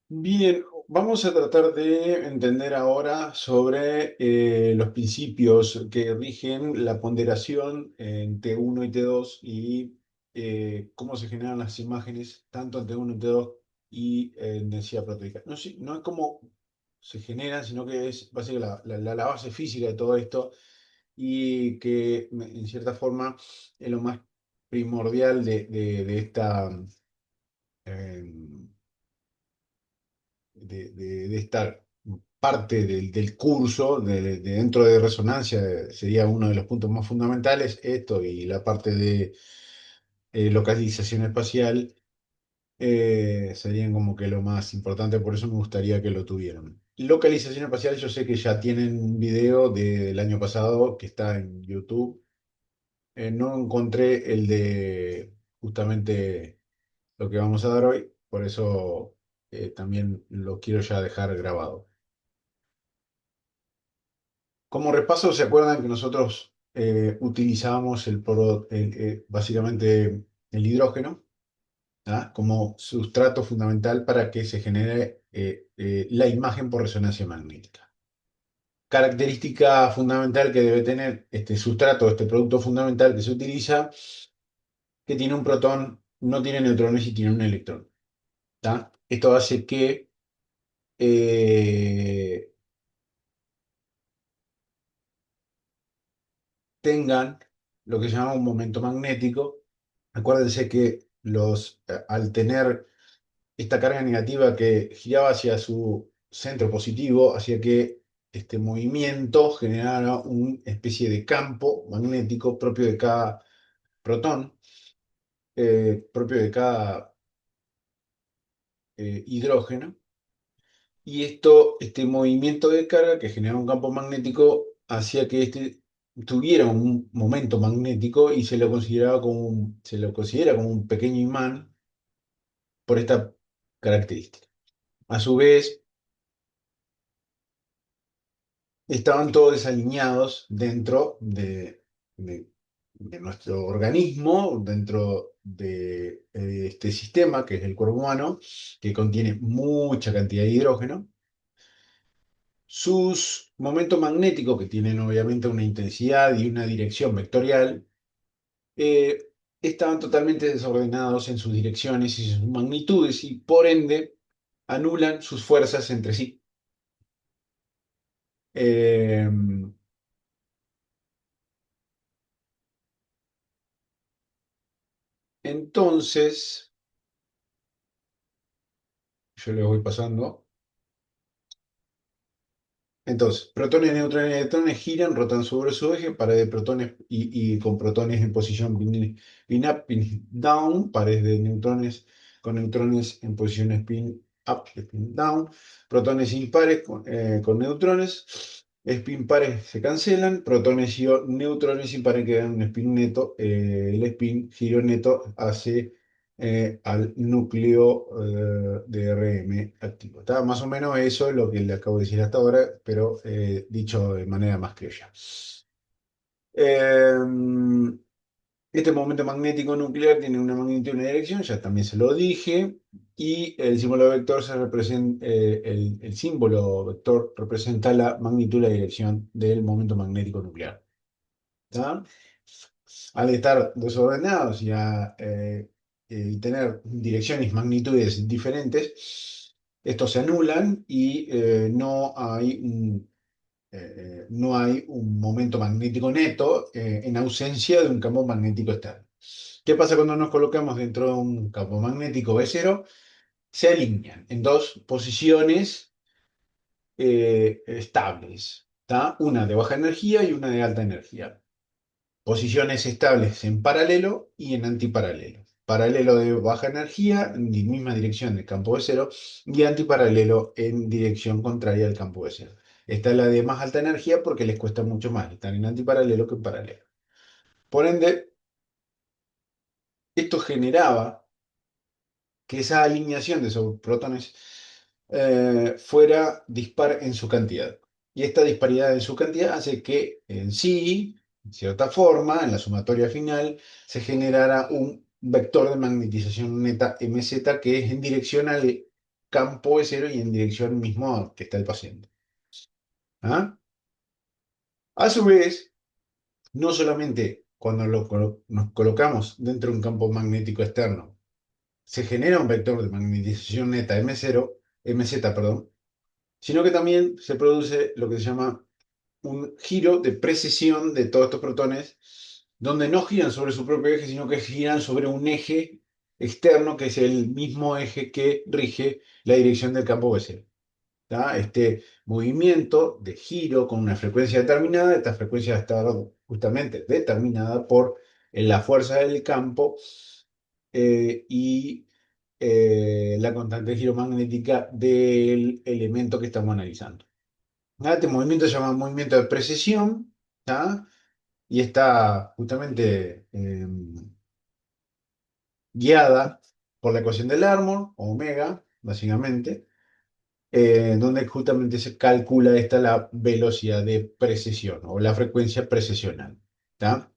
Bien, vamos a tratar de entender ahora sobre los principios que rigen la ponderación en T1 y T2 y cómo se generan las imágenes tanto en T1 y T2 y en densidad proteica. No, no es cómo se generan, sino que es básicamente la base física de todo esto y que en cierta forma es lo más primordial de esta... em, de esta parte del curso, de dentro de resonancia, sería uno de los puntos más fundamentales, esto y la parte de localización espacial serían como que lo más importante, por eso me gustaría que lo tuvieran. Localización espacial, yo sé que ya tienen un video del año pasado que está en YouTube. No encontré el de justamente lo que vamos a dar hoy, por eso también lo quiero ya dejar grabado. Como repaso, ¿se acuerdan que nosotros utilizábamos básicamente el hidrógeno, ¿ah? Como sustrato fundamental para que se genere la imagen por resonancia magnética? Característica fundamental que debe tener este sustrato, este producto fundamental que se utiliza, que tiene un protón, no tiene neutrones y tiene un electrón. ¿Tá? Esto hace que eh, tengan lo que se llama un momento magnético. Acuérdense que al tener esta carga negativa que giraba hacia su centro positivo, hacía que este movimiento generara una especie de campo magnético propio de cada protón, propio de cada hidrógeno. Y este movimiento de carga que genera un campo magnético hacía que este tuviera un momento magnético y se lo considera como un pequeño imán por esta característica. A su vez, estaban todos desalineados dentro de nuestro organismo, dentro de este sistema que es el cuerpo humano, que contiene mucha cantidad de hidrógeno. Sus momentos magnéticos, que tienen obviamente una intensidad y una dirección vectorial, eh, estaban totalmente desordenados en sus direcciones y sus magnitudes y por ende anulan sus fuerzas entre sí. Eh, entonces, yo les voy pasando. Entonces, protones, neutrones y electrones giran, rotan sobre su eje, pares de protones y con protones en posición pin up, pin down, pares de neutrones con neutrones en posición spin up, spin down, protones impares con neutrones, spin pares se cancelan, protones y neutrones impares quedan en un spin neto, el spin giro neto hace al núcleo de RM activo. Está más o menos eso es lo que le acabo de decir hasta ahora, pero dicho de manera más criolla. Eh, este momento magnético nuclear tiene una magnitud y una dirección, ya también se lo dije, y el símbolo vector el símbolo vector representa la magnitud y la dirección del momento magnético nuclear. ¿Tá? Al estar desordenados y tener direcciones, magnitudes diferentes, estos se anulan y no hay un momento magnético neto en ausencia de un campo magnético externo. ¿Qué pasa cuando nos colocamos dentro de un campo magnético B0? Se alinean en dos posiciones estables, ¿tá? Una de baja energía y una de alta energía. Posiciones estables en paralelo y en antiparalelo. Paralelo de baja energía en la misma dirección del campo de cero y antiparalelo en dirección contraria al campo de cero. Esta es la de más alta energía porque les cuesta mucho más estar en antiparalelo que en paralelo. Por ende, esto generaba que esa alineación de esos protones fuera dispar en su cantidad. Y esta disparidad en su cantidad hace que en sí, en cierta forma, en la sumatoria final, se generara un vector de magnetización neta MZ que es en dirección al campo de cero y en dirección mismo que está el paciente. ¿Ah? A su vez, no solamente cuando nos colocamos dentro de un campo magnético externo, se genera un vector de magnetización neta M0, MZ, perdón, sino que también se produce lo que se llama un giro de precesión de todos estos protones, donde no giran sobre su propio eje, sino que giran sobre un eje externo, que es el mismo eje que rige la dirección del campo Bessel. ¿Tá? Este movimiento de giro con una frecuencia determinada, esta frecuencia está justamente determinada por la fuerza del campo y la constante de giro magnética del elemento que estamos analizando. Este movimiento se llama movimiento de precesión, ¿tá? Y está justamente guiada por la ecuación del Larmor, omega, básicamente, donde justamente se calcula esta la velocidad de precesión o la frecuencia precesional, ¿tá?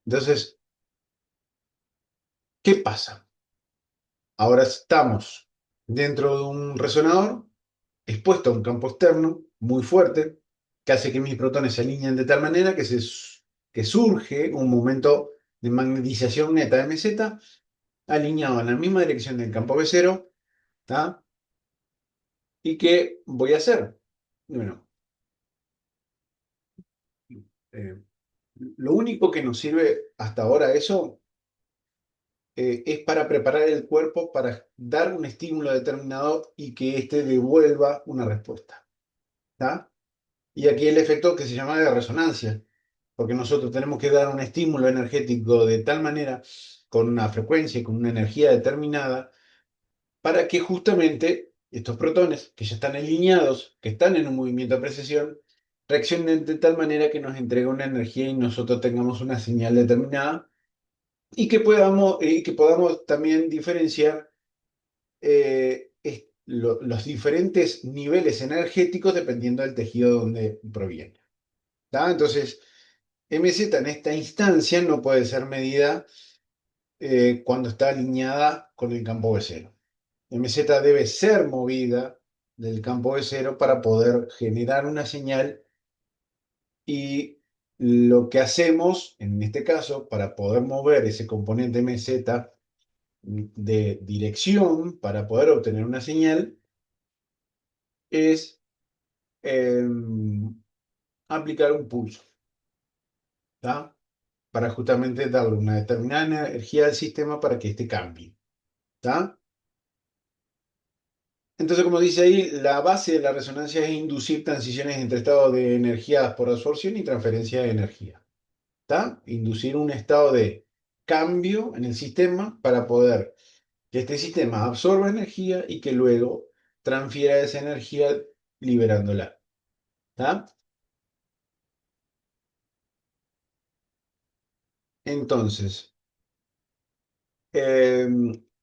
Entonces, ¿qué pasa? Ahora estamos dentro de un resonador expuesto a un campo externo muy fuerte que hace que mis protones se alineen de tal manera que surge un momento de magnetización neta de MZ alineado en la misma dirección del campo B0, ¿tá? ¿Y qué voy a hacer? Bueno, eh, lo único que nos sirve hasta ahora eso es para preparar el cuerpo para dar un estímulo determinado y que éste devuelva una respuesta, ¿tá? Y aquí el efecto que se llama de resonancia, porque nosotros tenemos que dar un estímulo energético de tal manera, con una frecuencia y con una energía determinada, para que justamente estos protones, que ya están alineados, que están en un movimiento de precesión, reaccionen de tal manera que nos entregue una energía y nosotros tengamos una señal determinada y que podamos también diferenciar los diferentes niveles energéticos dependiendo del tejido donde proviene. ¿Tá? Entonces, MZ en esta instancia no puede ser medida cuando está alineada con el campo de cero. MZ debe ser movida del campo de cero para poder generar una señal y lo que hacemos en este caso para poder mover ese componente MZ de dirección para poder obtener una señal es eh, aplicar un pulso, ¿tá? Para justamente darle una determinada energía al sistema para que éste cambie, ¿tá? Entonces, como dice ahí, la base de la resonancia es inducir transiciones entre estados de energía por absorción y transferencia de energía, ¿tá? Inducir un estado de cambio en el sistema para poder que este sistema absorba energía y que luego transfiera esa energía liberándola, ¿tá? Entonces,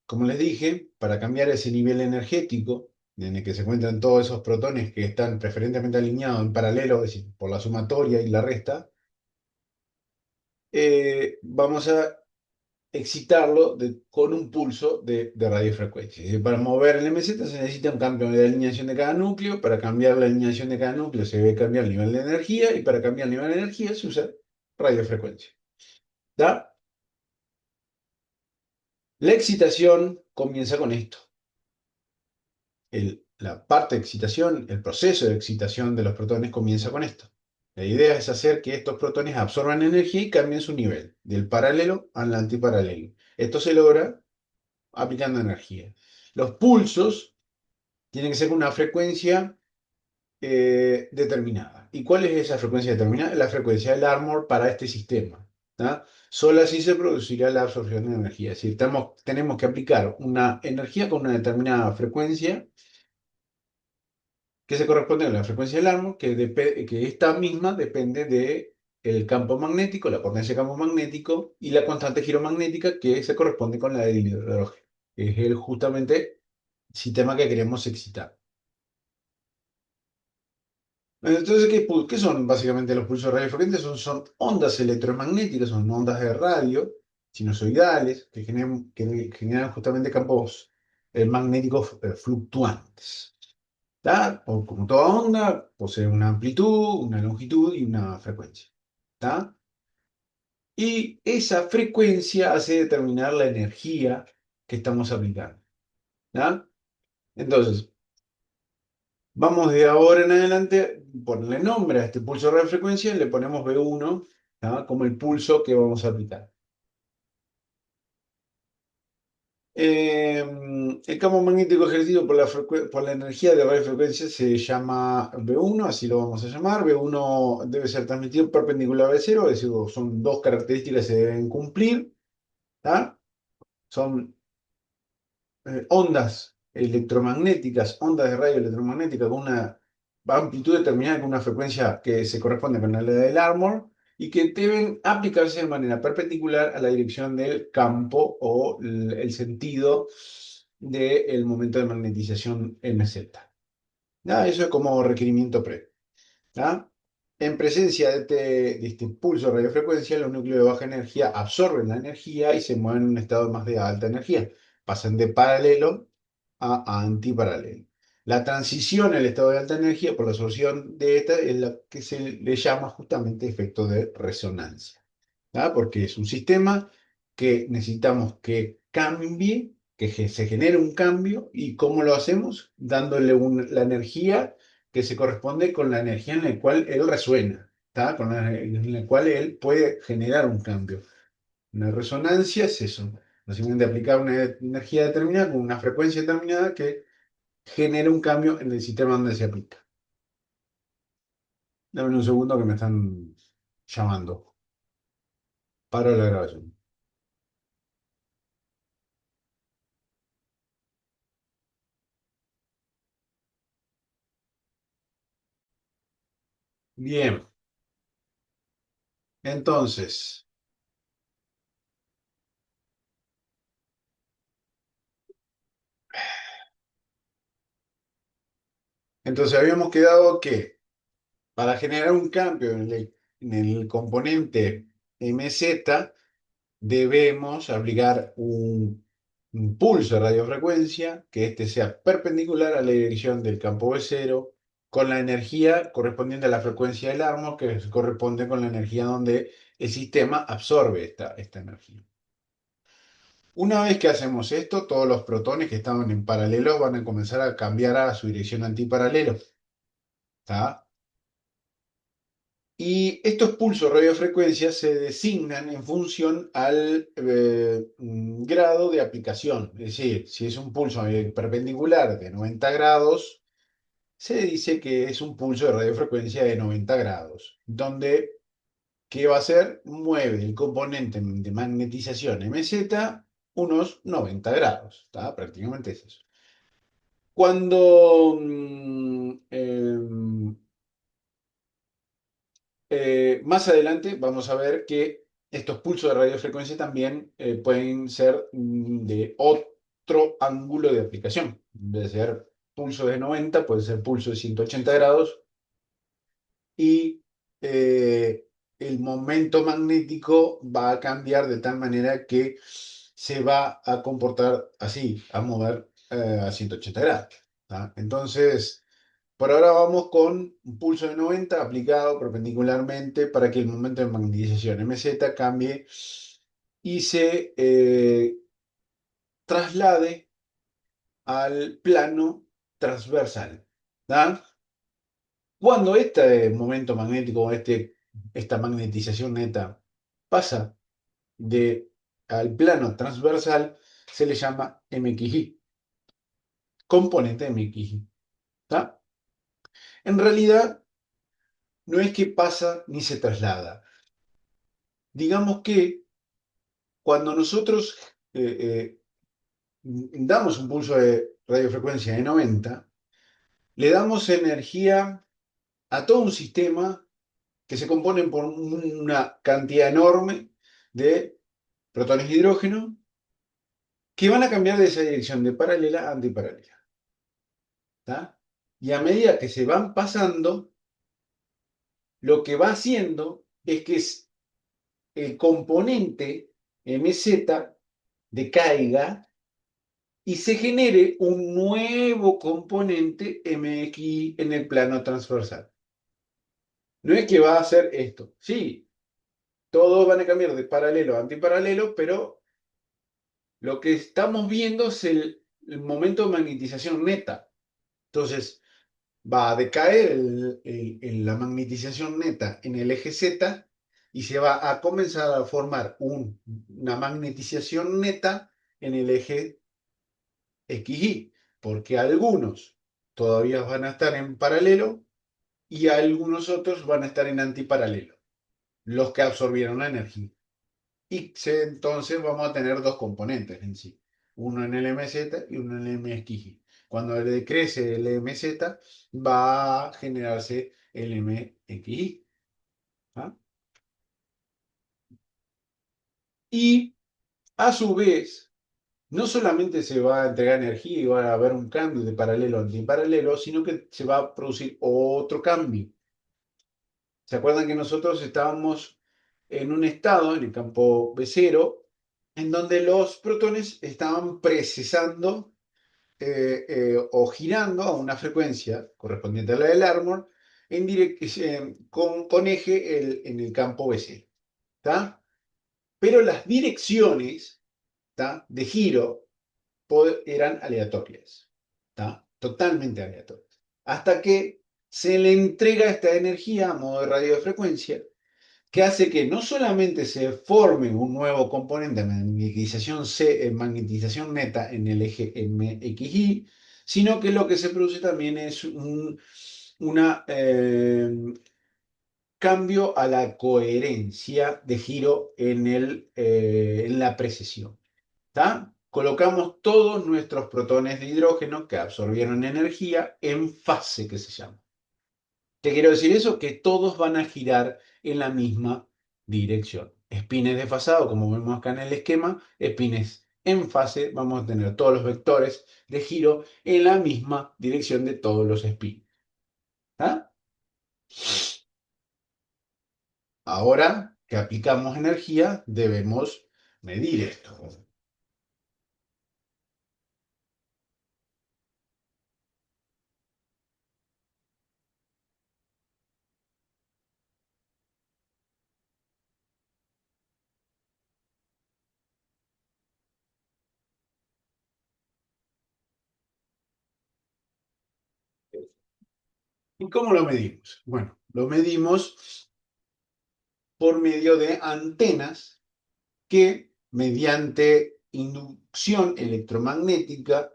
como les dije, para cambiar ese nivel energético en el que se encuentran todos esos protones que están preferentemente alineados en paralelo, es decir, por la sumatoria y la resta, vamos a excitarlo con un pulso de radiofrecuencia. Es decir, para mover el MZ se necesita un cambio de alineación de cada núcleo, para cambiar la alineación de cada núcleo se debe cambiar el nivel de energía y para cambiar el nivel de energía se usa radiofrecuencia. ¿Tá? La excitación comienza con esto. La parte de excitación, el proceso de excitación de los protones comienza con esto. La idea es hacer que estos protones absorban energía y cambien su nivel, del paralelo al antiparalelo. Esto se logra aplicando energía. Los pulsos tienen que ser con una frecuencia determinada. ¿Y cuál es esa frecuencia determinada? La frecuencia del Armor para este sistema. ¿Tá? Solo así se producirá la absorción de energía. Es decir, tenemos que aplicar una energía con una determinada frecuencia que se corresponde a la frecuencia del árbol, que esta misma depende de el campo magnético, la potencia del campo magnético y la constante giromagnética que se corresponde con la del hidrógeno, que es justamente el sistema que queremos excitar. Entonces, ¿qué son básicamente los pulsos radiofrecuentes? Son ondas electromagnéticas, son ondas de radio, sinusoidales que generan justamente campos magnéticos fluctuantes. ¿Tá? O como toda onda, posee una amplitud, una longitud y una frecuencia. ¿Tá? Y esa frecuencia hace determinar la energía que estamos aplicando. ¿Tá? Entonces, vamos de ahora en adelante, ponerle nombre a este pulso de radiofrecuencia y le ponemos B1, ¿tá? Como el pulso que vamos a aplicar. El campo magnético ejercido por la energía de radiofrecuencia se llama B1, así lo vamos a llamar. B1 debe ser transmitido perpendicular a cero, es decir, son dos características que se deben cumplir. ¿Tá? Son ondas electromagnéticas, ondas de radio electromagnética con una amplitud determinada, con una frecuencia que se corresponde con la del Armor y que deben aplicarse de manera perpendicular a la dirección del campo o el sentido del momento de magnetización MZ. ¿Ya? Eso es como requerimiento previo. ¿Ya? En presencia de este pulso de radiofrecuencia, los núcleos de baja energía absorben la energía y se mueven en un estado más de alta energía. Pasan de paralelo a antiparalelo. La transición al estado de alta energía por la absorción de esta es la que se le llama justamente efecto de resonancia. ¿Ah? Porque es un sistema que necesitamos que cambie, se genere un cambio. ¿Y cómo lo hacemos? Dándole la energía que se corresponde con la energía en la cual él resuena, ¿tá? En la cual él puede generar un cambio. Una resonancia es eso, básicamente aplicar una energía determinada con una frecuencia determinada que genera un cambio en el sistema donde se aplica. Dame un segundo que me están llamando. Paro la grabación. Bien, entonces, habíamos quedado que para generar un cambio en el componente MZ, debemos aplicar un pulso de radiofrecuencia, que éste sea perpendicular a la dirección del campo B cero, con la energía correspondiente a la frecuencia del armo, que corresponde con la energía donde el sistema absorbe esta energía. Una vez que hacemos esto, todos los protones que estaban en paralelo van a comenzar a cambiar a su dirección antiparalelo. ¿Tá? Y estos pulsos radiofrecuencias se designan en función al grado de aplicación. Es decir, si es un pulso perpendicular de 90 grados, se dice que es un pulso de radiofrecuencia de 90 grados, donde, ¿qué va a hacer? Mueve el componente de magnetización MZ unos 90 grados. ¿Tá? Prácticamente es eso. Cuando más adelante vamos a ver que estos pulsos de radiofrecuencia también pueden ser de otro ángulo de aplicación. En vez de ser pulso de 90, puede ser pulso de 180 grados y eh, el momento magnético va a cambiar de tal manera que se va a comportar así, a mover a 180 grados. ¿Tá? Entonces, por ahora vamos con un pulso de 90 aplicado perpendicularmente para que el momento de magnetización MZ cambie y se traslade al plano transversal. ¿Tá? Cuando este momento magnético, esta magnetización neta pasa al plano transversal, se le llama MXY, componente de MXY. ¿Tá? En realidad, no es que pasa ni se traslada. Digamos que cuando nosotros damos un pulso de radiofrecuencia de 90, le damos energía a todo un sistema que se compone por una cantidad enorme de protones de hidrógeno que van a cambiar de esa dirección de paralela a antiparalela. ¿Tá? Y a medida que se van pasando, lo que va haciendo es que el componente MZ decaiga y se genere un nuevo componente MXY en el plano transversal. No es que va a hacer esto. Sí, todos van a cambiar de paralelo a antiparalelo, pero lo que estamos viendo es el momento de magnetización neta. Entonces, va a decaer la magnetización neta en el eje Z y se va a comenzar a formar una magnetización neta en el eje XY, porque algunos todavía van a estar en paralelo y algunos otros van a estar en antiparalelo, los que absorbieron la energía. Entonces vamos a tener dos componentes en sí, uno en el MZ y uno en el MXY. Cuando decrece el MZ, va a generarse el MXY. ¿Ah? Y a su vez, no solamente se va a entregar energía y va a haber un cambio de paralelo a antiparalelo, sino que se va a producir otro cambio. ¿Se acuerdan que nosotros estábamos en un estado, en el campo B0, en donde los protones estaban precesando o girando a una frecuencia correspondiente a la del árbol con eje en el campo BC. ¿Tá? Pero las direcciones, ¿tá?, de giro eran aleatorias. ¿Tá? Totalmente aleatorias. Hasta que se le entrega esta energía a modo de radiofrecuencia que hace que no solamente se forme un nuevo componente de magnetización neta en el eje MXY, sino que lo que se produce también es un una, cambio a la coherencia de giro en la precesión. ¿Tá? Colocamos todos nuestros protones de hidrógeno que absorbieron energía en fase, que se llama. ¿Qué quiero decir eso? Que todos van a girar en la misma dirección. Espines desfasados, como vemos acá en el esquema, espines en fase, vamos a tener todos los vectores de giro en la misma dirección de todos los espines. ¿Ah? Ahora que aplicamos energía, debemos medir esto. ¿Y cómo lo medimos? Bueno, lo medimos por medio de antenas que, mediante inducción electromagnética,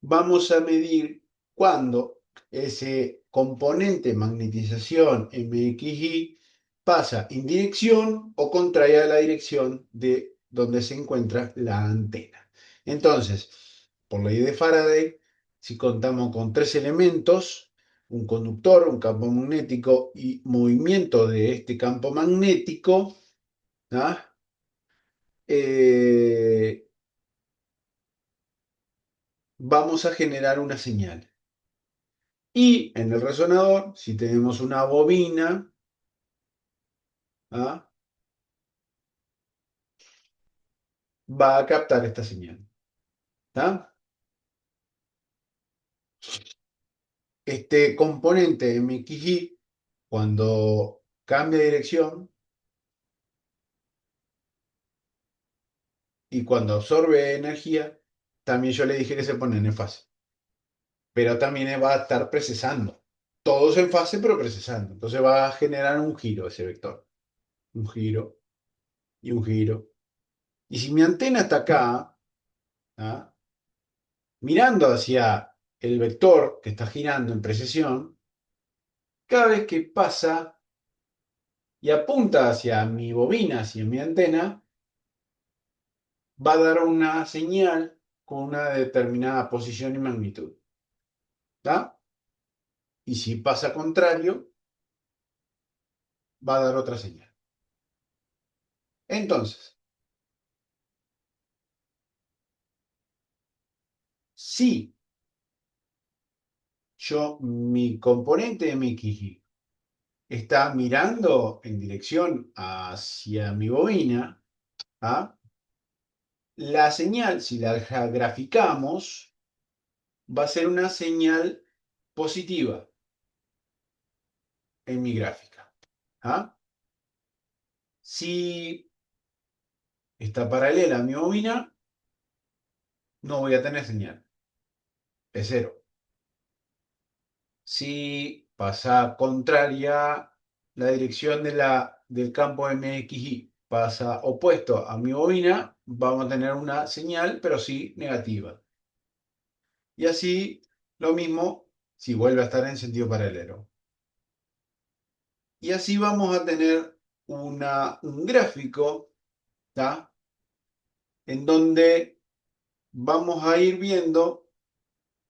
vamos a medir cuando ese componente magnetización MXY pasa en dirección o contraria a la dirección de donde se encuentra la antena. Entonces, por ley de Faraday, si contamos con tres elementos, un conductor, un campo magnético y movimiento de este campo magnético, ¿ah?, eh, vamos a generar una señal. Y en el resonador, si tenemos una bobina, ¿ah?, va a captar esta señal. ¿Tá? Este componente MXY, cuando cambia de dirección y cuando absorbe energía, también yo le dije que se ponen en fase. Pero también va a estar precesando. Todos en fase, pero precesando. Entonces va a generar un giro ese vector. Un giro y un giro. Y si mi antena está acá, ¿ah?, mirando hacia el vector que está girando en precesión, cada vez que pasa y apunta hacia mi bobina, hacia mi antena, va a dar una señal con una determinada posición y magnitud. ¿Tá? Y si pasa contrario, va a dar otra señal. Entonces, si mi componente de mi Kiji está mirando en dirección hacia mi bobina, ¿ah? La señal, si la graficamos, va a ser una señal positiva en mi gráfica. ¿Ah? Si está paralela a mi bobina, no voy a tener señal. Es cero. Si pasa contraria la dirección del campo MXY, pasa opuesto a mi bobina, vamos a tener una señal, pero sí negativa. Y así lo mismo si vuelve a estar en sentido paralelo. Y así vamos a tener un gráfico, ¿tá? En donde vamos a ir viendo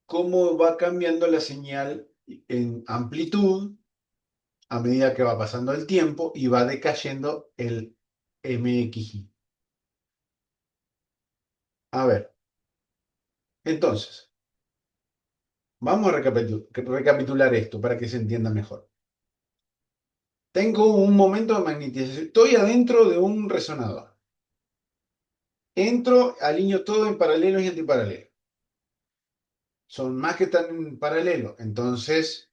cómo va cambiando la señal en amplitud a medida que va pasando el tiempo y va decayendo el MXY. A ver, entonces, vamos a recapitular esto para que se entienda mejor. Tengo un momento de magnetización. Estoy adentro de un resonador. Entro, alineo todo en paralelo y antiparalelo. Son más que están en paralelo. Entonces,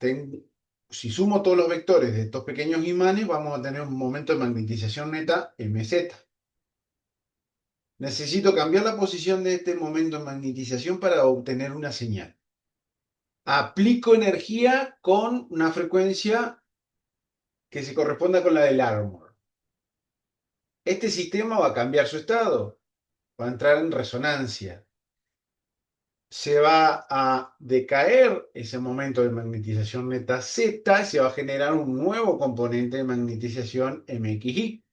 si sumo todos los vectores de estos pequeños imanes, vamos a tener un momento de magnetización neta MZ. Necesito cambiar la posición de este momento de magnetización para obtener una señal. Aplico energía con una frecuencia que se corresponda con la del Armor. Este sistema va a cambiar su estado, va a entrar en resonancia. Se va a decaer ese momento de magnetización neta Z y se va a generar un nuevo componente de magnetización MXY.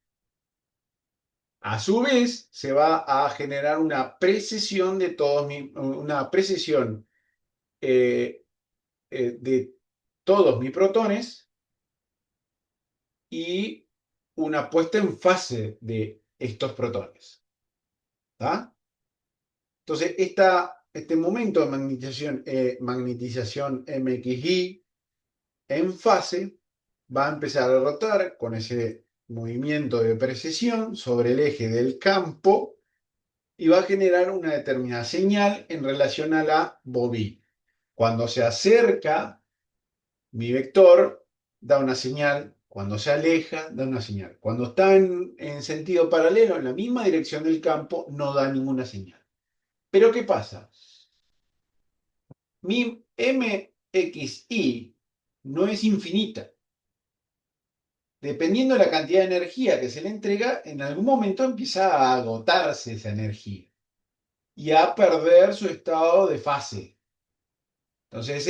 A su vez, se va a generar una precesión eh, de todos mis protones y una puesta en fase de estos protones. ¿Tá? Entonces, este momento de magnetización MXY en fase va a empezar a rotar con ese movimiento de precesión sobre el eje del campo y va a generar una determinada señal en relación a la bobina. Cuando se acerca, mi vector da una señal. Cuando se aleja, da una señal. Cuando está en sentido paralelo, en la misma dirección del campo, no da ninguna señal. Pero ¿qué pasa? Mi MXY no es infinita. Dependiendo de la cantidad de energía que se le entrega, en algún momento empieza a agotarse esa energía y a perder su estado de fase. Entonces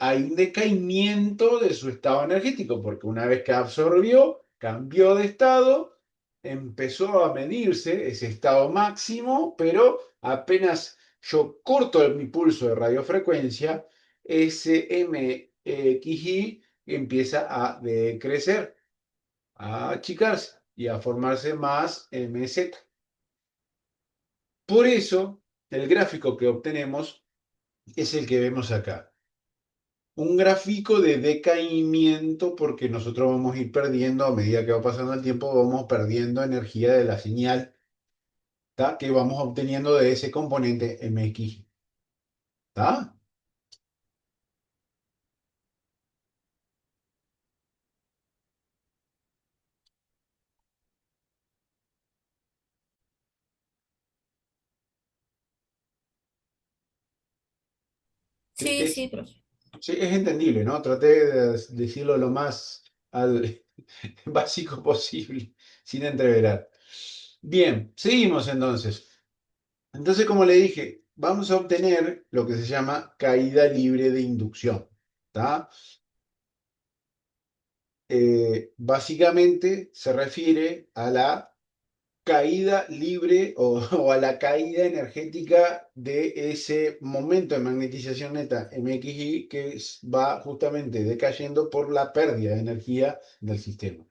hay un decaimiento de su estado energético, porque una vez que absorbió, cambió de estado, empezó a medirse ese estado máximo, pero apenas yo corto mi pulso de radiofrecuencia, ese MXY empieza a decrecer, a achicarse y a formarse más MZ. Por eso, el gráfico que obtenemos es el que vemos acá. Un gráfico de decaimiento porque nosotros vamos a ir perdiendo, a medida que va pasando el tiempo, vamos perdiendo energía de la señal, ¿tá? Que vamos obteniendo de ese componente MX. ¿Tá? Sí, Sí, sí, profe. sí, es entendible, ¿no? Traté de decirlo lo más básico posible, sin entreverar. Bien, seguimos entonces. Entonces, como le dije, vamos a obtener lo que se llama caída libre de inducción. ¿Tá? Básicamente se refiere a la caída libre o a la caída energética de ese momento de magnetización neta MXY que va justamente decayendo por la pérdida de energía del sistema.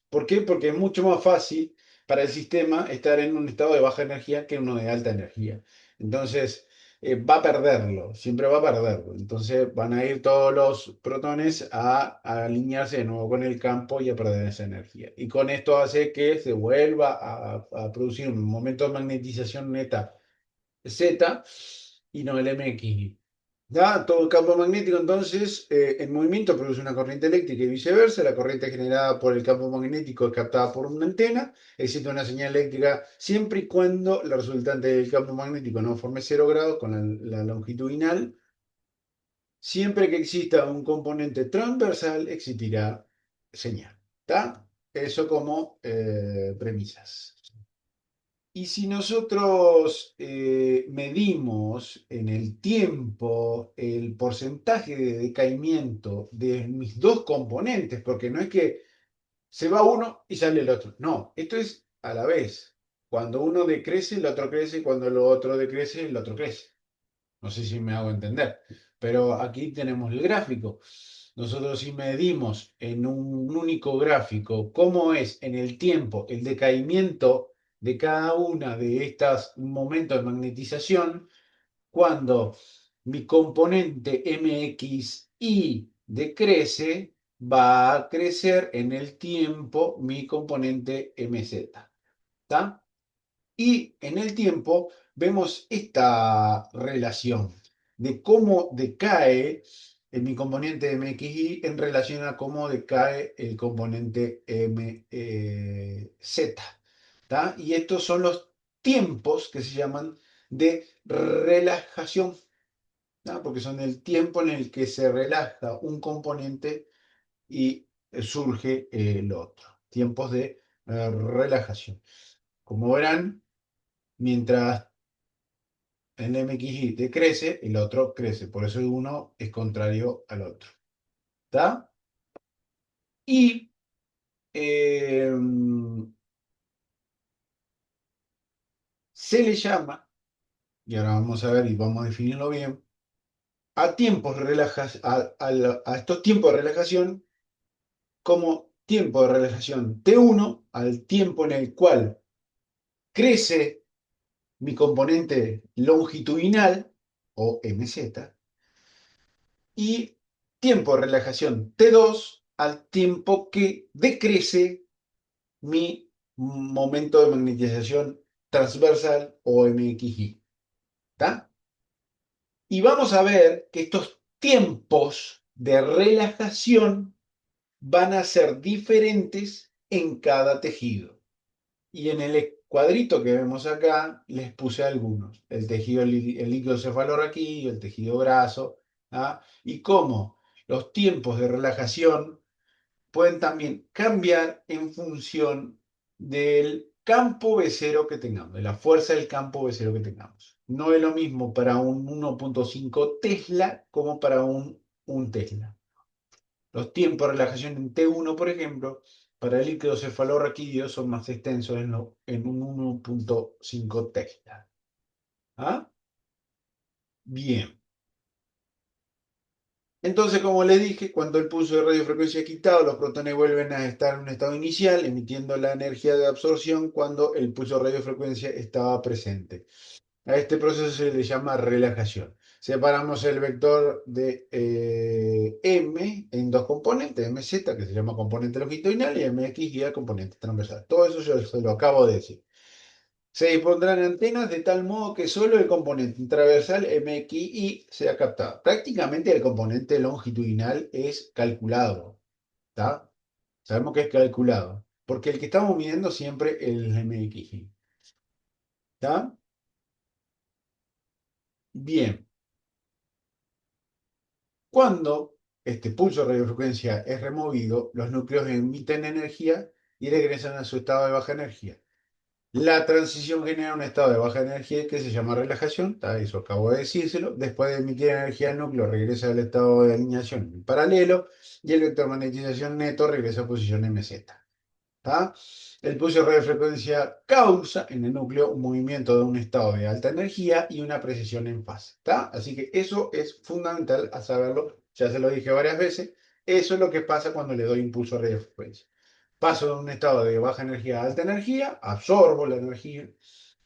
¿Por qué? Porque es mucho más fácil para el sistema estar en un estado de baja energía que uno de alta energía. Entonces, va a perderlo, siempre va a perderlo. Entonces van a ir todos los protones a alinearse de nuevo con el campo y a perder esa energía. Y con esto hace que se vuelva a producir un momento de magnetización neta Z y no el MX. ¿Ya? Todo el campo magnético, entonces, en movimiento produce una corriente eléctrica y viceversa. La corriente generada por el campo magnético es captada por una antena. Existe una señal eléctrica siempre y cuando la resultante del campo magnético no forme 0 grados con la longitudinal. Siempre que exista un componente transversal, existirá señal. ¿Está? Eso como premisas. Y si nosotros medimos en el tiempo el porcentaje de decaimiento de mis dos componentes, porque no es que se va uno y sale el otro, no, esto es a la vez. Cuando uno decrece, el otro crece, cuando el otro decrece, el otro crece. No sé si me hago entender, pero aquí tenemos el gráfico. Nosotros si medimos en un único gráfico cómo es en el tiempo el decaimiento de cada una de estos momentos de magnetización, cuando mi componente MXI decrece, va a crecer en el tiempo mi componente MZ. ¿Está? Y en el tiempo vemos esta relación de cómo decae mi componente MXY en relación a cómo decae el componente MZ. ¿Tá? Y estos son los tiempos que se llaman de relajación, ¿tá? Porque son el tiempo en el que se relaja un componente y surge el otro. Tiempos de relajación. Como verán, mientras el MXY decrece, el otro crece. Por eso uno es contrario al otro. ¿Está? Y eh, se le llama, y ahora vamos a ver y vamos a definirlo bien, a tiempos a estos tiempos de relajación como tiempo de relajación T1 al tiempo en el cual crece mi componente longitudinal o MZ y tiempo de relajación T2 al tiempo que decrece mi momento de magnetización transversal o MXY. ¿Está? Y vamos a ver que estos tiempos de relajación van a ser diferentes en cada tejido. Y en el cuadrito que vemos acá les puse algunos. El tejido, el líquido cefalorraquídeo, el tejido graso, ¿ah? Y cómo los tiempos de relajación pueden también cambiar en función del campo becero que tengamos, de la fuerza del campo becero que tengamos. No es lo mismo para un 1,5 Tesla como para un Tesla. Los tiempos de relajación en T1, por ejemplo, para el líquido cefalorraquídeo son más extensos en un 1,5 Tesla. ¿Ah? Bien. Entonces, como les dije, cuando el pulso de radiofrecuencia es quitado, los protones vuelven a estar en un estado inicial, emitiendo la energía de absorción cuando el pulso de radiofrecuencia estaba presente. A este proceso se le llama relajación. Separamos el vector de M en dos componentes, MZ, que se llama componente longitudinal, y MX, que es componente transversal. Todo eso yo se lo acabo de decir. Se dispondrán antenas de tal modo que solo el componente transversal MXI sea captado. Prácticamente el componente longitudinal es calculado, ¿está? Sabemos que es calculado, porque el que estamos midiendo siempre es el MXI, ¿está? Bien, cuando este pulso de radiofrecuencia es removido, los núcleos emiten energía y regresan a su estado de baja energía. La transición genera un estado de baja energía que se llama relajación, eso acabo de decírselo. Después de emitir energía, el núcleo regresa al estado de alineación en paralelo y el vector de magnetización neto regresa a posición MZ. ¿Tá? El pulso de radiofrecuencia causa en el núcleo un movimiento de un estado de alta energía y una precesión en fase. ¿Tá? Así que eso es fundamental a saberlo, ya se lo dije varias veces. Eso es lo que pasa cuando le doy impulso a radiofrecuencia. Paso de un estado de baja energía a alta energía, absorbo la energía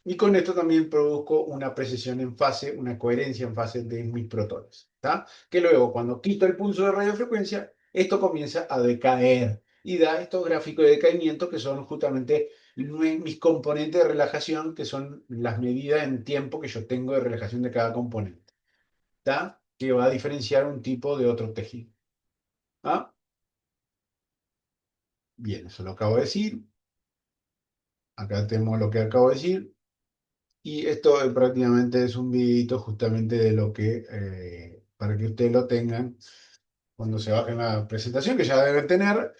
Y con esto también produzco una precesión en fase, una coherencia en fase de mis protones. ¿Tá? Que luego, cuando quito el pulso de radiofrecuencia, esto comienza a decaer y da estos gráficos de decaimiento que son justamente mis componentes de relajación, que son las medidas en tiempo que yo tengo de relajación de cada componente. ¿Tá? Que va a diferenciar un tipo de otro tejido. ¿Ah? Bien, eso lo acabo de decir. Acá tenemos lo que acabo de decir. Y esto prácticamente es un videito justamente de lo que, para que ustedes lo tengan cuando se bajen la presentación, que ya deben tener,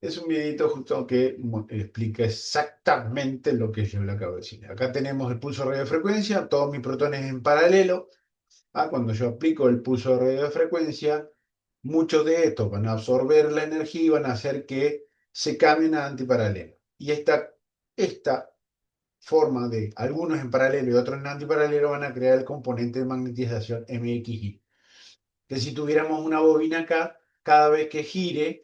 es un videito justo que explica exactamente lo que yo le acabo de decir. Acá tenemos el pulso de radiofrecuencia, todos mis protones en paralelo. Cuando yo aplico el pulso de radiofrecuencia, muchos de estos van a absorber la energía y van a hacer que se cambien a antiparalelo. Y esta forma de algunos en paralelo y otros en antiparalelo van a crear el componente de magnetización MXY. Que si tuviéramos una bobina acá, cada vez que gire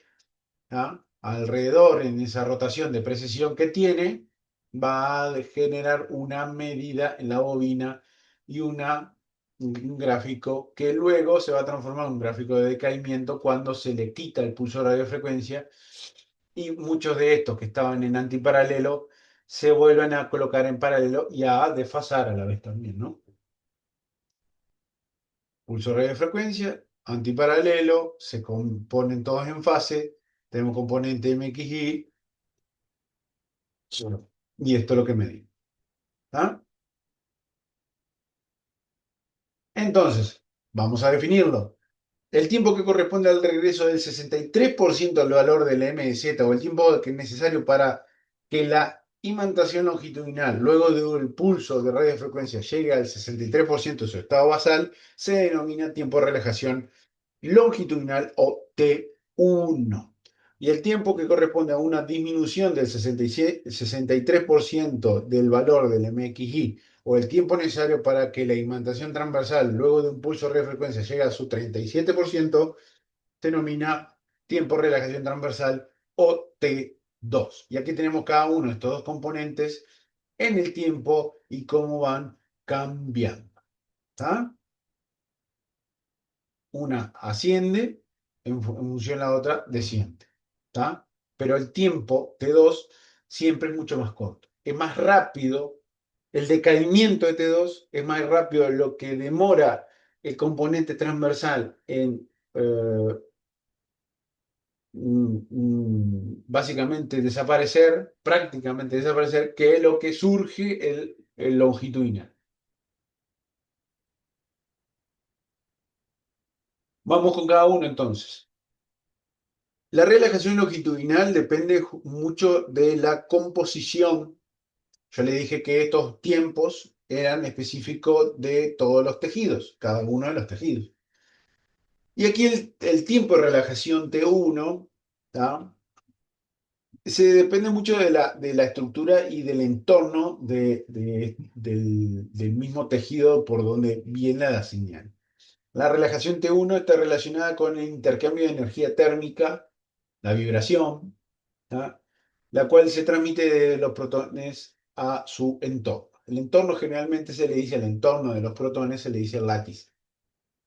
alrededor en esa rotación de precesión que tiene, va a generar una medida en la bobina y un gráfico que luego se va a transformar en un gráfico de decaimiento cuando se le quita el pulso de radiofrecuencia y muchos de estos que estaban en antiparalelo se vuelven a colocar en paralelo y a desfasar a la vez también, ¿no? Pulso radiofrecuencia, antiparalelo, se componen todos en fase, tenemos componente MXY, y esto es lo que me di. ¿Ah? Entonces, vamos a definirlo. El tiempo que corresponde al regreso del 63% al valor del MZ o el tiempo que es necesario para que la imantación longitudinal luego del pulso de radiofrecuencia llegue al 63% de su estado basal, se denomina tiempo de relajación longitudinal o T1. Y el tiempo que corresponde a una disminución del 63% del valor del MXY o el tiempo necesario para que la imantación transversal luego de un pulso de radiofrecuencia llegue a su 37%, se denomina tiempo de relajación transversal o T2. Y aquí tenemos cada uno de estos dos componentes en el tiempo y cómo van cambiando. ¿Está? Una asciende, en función de la otra desciende. ¿Está? Pero el tiempo T2 siempre es mucho más corto. Es más rápido, el decaimiento de T2 es más rápido de lo que demora el componente transversal en básicamente desaparecer, prácticamente desaparecer, que es lo que surge el longitudinal. Vamos con cada uno entonces. La relajación longitudinal depende mucho de la composición. Yo le dije que estos tiempos eran específicos de todos los tejidos, cada uno de los tejidos. Y aquí el tiempo de relajación T1, ¿tá? Se depende mucho de la estructura y del entorno del mismo tejido por donde viene la señal. La relajación T1 está relacionada con el intercambio de energía térmica, la vibración, ¿tá? La cual se transmite de los protones a su entorno. El entorno generalmente se le dice al entorno de los protones, se le dice el látice.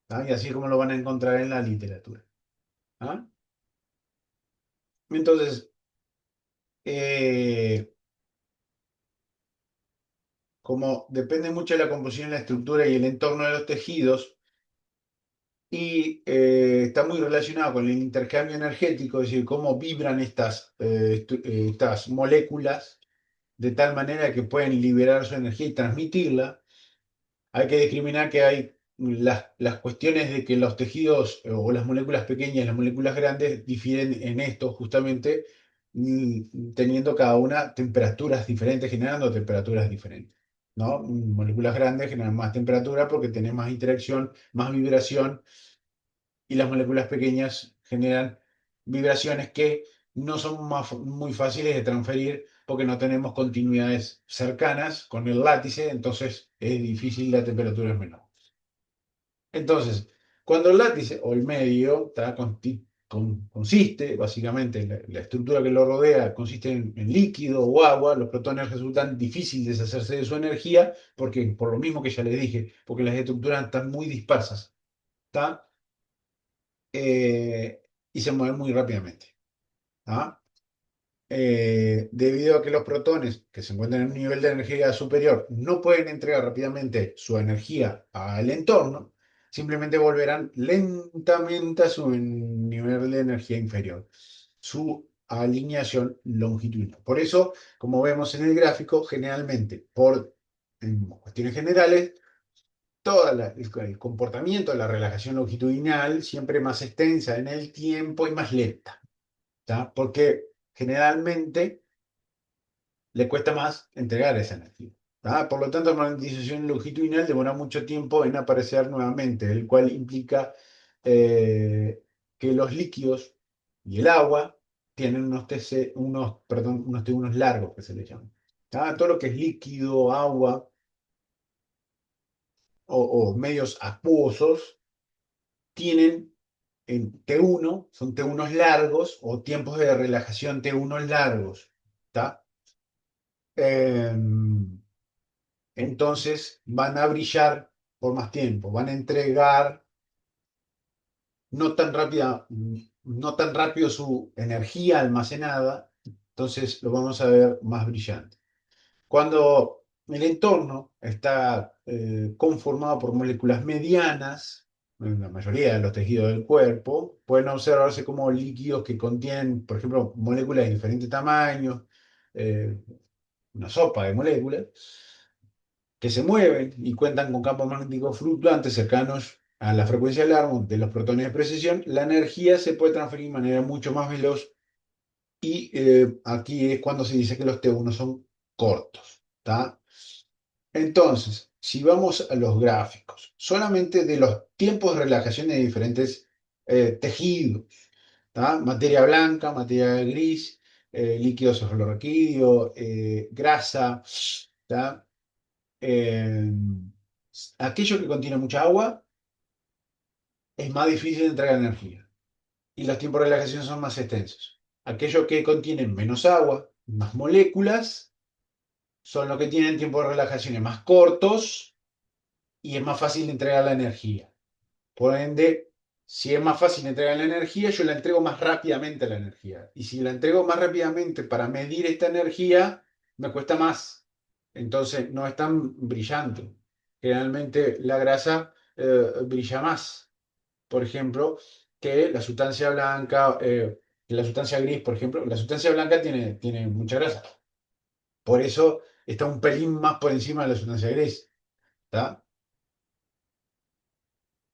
¿Tá? Y así es como lo van a encontrar en la literatura. ¿Ah? Entonces, eh, como depende mucho de la composición, la estructura y el entorno de los tejidos, y está muy relacionado con el intercambio energético, es decir, cómo vibran estas moléculas de tal manera que pueden liberar su energía y transmitirla. Hay que discriminar que hay las cuestiones de que los tejidos o las moléculas pequeñas y las moléculas grandes difieren en esto justamente, teniendo cada una temperaturas diferentes, generando temperaturas diferentes. ¿No? Moléculas grandes generan más temperatura porque tienen más interacción, más vibración, y las moléculas pequeñas generan vibraciones que no son muy fáciles de transferir porque no tenemos continuidades cercanas con el látice, entonces es difícil, la temperatura es menor. Entonces, cuando el látice o el medio está consiste, básicamente, la estructura que lo rodea consiste en líquido o agua, los protones resultan difíciles de deshacerse de su energía, porque por lo mismo que ya les dije, porque las estructuras están muy dispersas, ¿tá? Y se mueven muy rápidamente. ¿Tá? Debido a que los protones que se encuentran en un nivel de energía superior no pueden entregar rápidamente su energía al entorno, simplemente volverán lentamente a su nivel de energía inferior, su alineación longitudinal. Por eso, como vemos en el gráfico, generalmente, en cuestiones generales, el comportamiento de la relajación longitudinal siempre más extensa en el tiempo y más lenta, ¿tá? Porque generalmente le cuesta más entregar esa energía. ¿Tá? Por lo tanto, la magnetización longitudinal demora mucho tiempo en aparecer nuevamente, el cual implica que los líquidos y el agua tienen unos T1 largos que se le llaman. ¿Tá? Todo lo que es líquido, agua o medios acuosos tienen en T1, son T1 largos o tiempos de relajación T1 largos. ¿Tá? Em, entonces van a brillar por más tiempo, van a entregar no tan rápida, no tan rápido su energía almacenada, entonces lo vamos a ver más brillante. Cuando el entorno está conformado por moléculas medianas, en la mayoría de los tejidos del cuerpo, pueden observarse como líquidos que contienen, por ejemplo, moléculas de diferentes tamaños, eh, una sopa de moléculas que se mueven y cuentan con campos magnéticos fluctuantes cercanos a la frecuencia del árbol de los protones de precesión, la energía se puede transferir de manera mucho más veloz y aquí es cuando se dice que los T1 son cortos. ¿Tá? Entonces, si vamos a los gráficos, solamente de los tiempos de relajación de diferentes tejidos, ¿tá? Materia blanca, materia gris, líquido cefalorraquídeo, grasa, ¿tá? Eh, aquello que contiene mucha agua es más difícil de entregar energía y los tiempos de relajación son más extensos. Aquello que contiene menos agua, más moléculas, son los que tienen tiempos de relajación más cortos y es más fácil de entregar la energía. Por ende, si es más fácil entregar la energía, yo la entrego más rápidamente la energía. Y si la entrego más rápidamente para medir esta energía, me cuesta más. Entonces, no es tan brillante. Generalmente la grasa brilla más, por ejemplo, que la sustancia blanca, que la sustancia gris, por ejemplo. La sustancia blanca tiene mucha grasa. Por eso está un pelín más por encima de la sustancia gris. ¿Tá?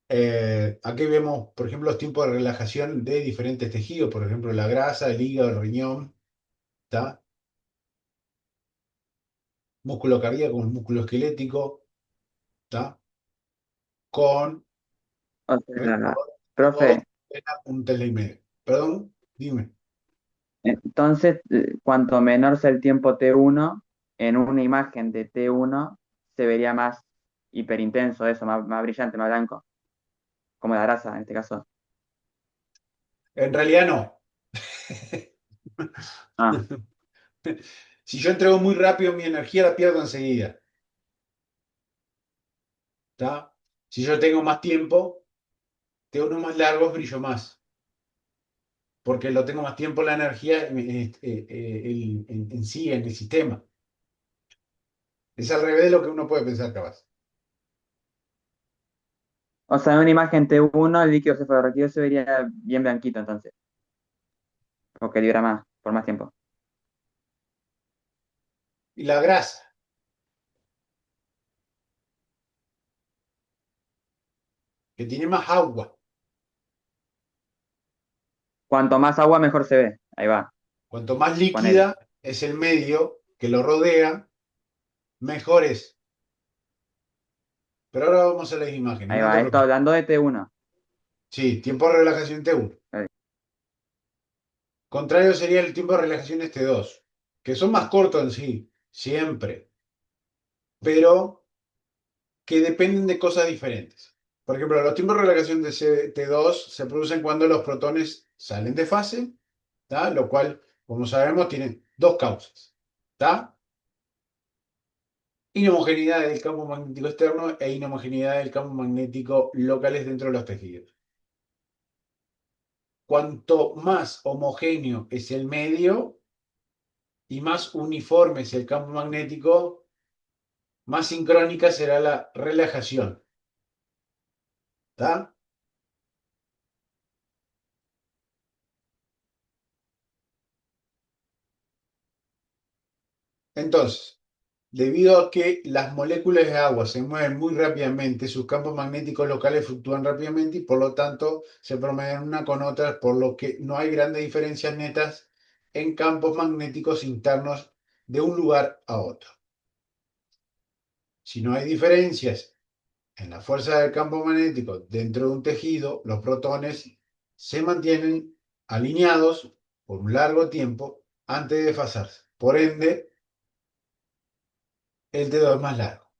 Aquí vemos, por ejemplo, los tiempos de relajación de diferentes tejidos, por ejemplo, la grasa, el hígado, el riñón, ¿tá? Músculo cardíaco, el músculo esquelético, ¿tá? Con O sea, récord profe, un tela y medio. Perdón, dime. entonces, cuanto menor sea el tiempo T1, en una imagen de T1 se vería más hiperintenso eso, más brillante, más blanco, como la grasa en este caso. En realidad no. Ah, Si yo entrego muy rápido mi energía, la pierdo enseguida, ¿tá? Si yo tengo más tiempo, tengo unos más largos, brillo más. Porque lo tengo más tiempo la energía en sí, en el sistema. Es al revés de lo que uno puede pensar, capaz. o sea, en una imagen T1 el líquido cefalorraquídeo se vería bien blanquito entonces, porque libra más, por más tiempo. Y la grasa, que tiene más agua. Cuanto más agua, mejor se ve. Ahí va, Cuanto más ponele. líquida es el medio que lo rodea, mejor es. Pero ahora vamos a las imágenes, Ahí no te va, esto preocupes. hablando de T1. Sí, tiempo de relajación T1. Contrario sería el tiempo de relajación T2, que son más cortos en sí, siempre, pero que dependen de cosas diferentes. Por ejemplo, los tiempos de relajación de T2 se producen cuando los protones salen de fase, ¿tá? Lo cual, como sabemos, tiene dos causas. ¿Tá? Inhomogeneidad del campo magnético externo e inhomogeneidad del campo magnético locales dentro de los tejidos. Cuanto más homogéneo es el medio y más uniforme es el campo magnético, más sincrónica será la relajación. ¿Tá? Entonces, debido a que las moléculas de agua se mueven muy rápidamente, sus campos magnéticos locales fluctúan rápidamente y por lo tanto se promedian una con otras, por lo que no hay grandes diferencias netas en campos magnéticos internos de un lugar a otro. Si no hay diferencias en la fuerza del campo magnético dentro de un tejido, los protones se mantienen alineados por un largo tiempo antes de desfasarse. Por ende, el dedo es más largo.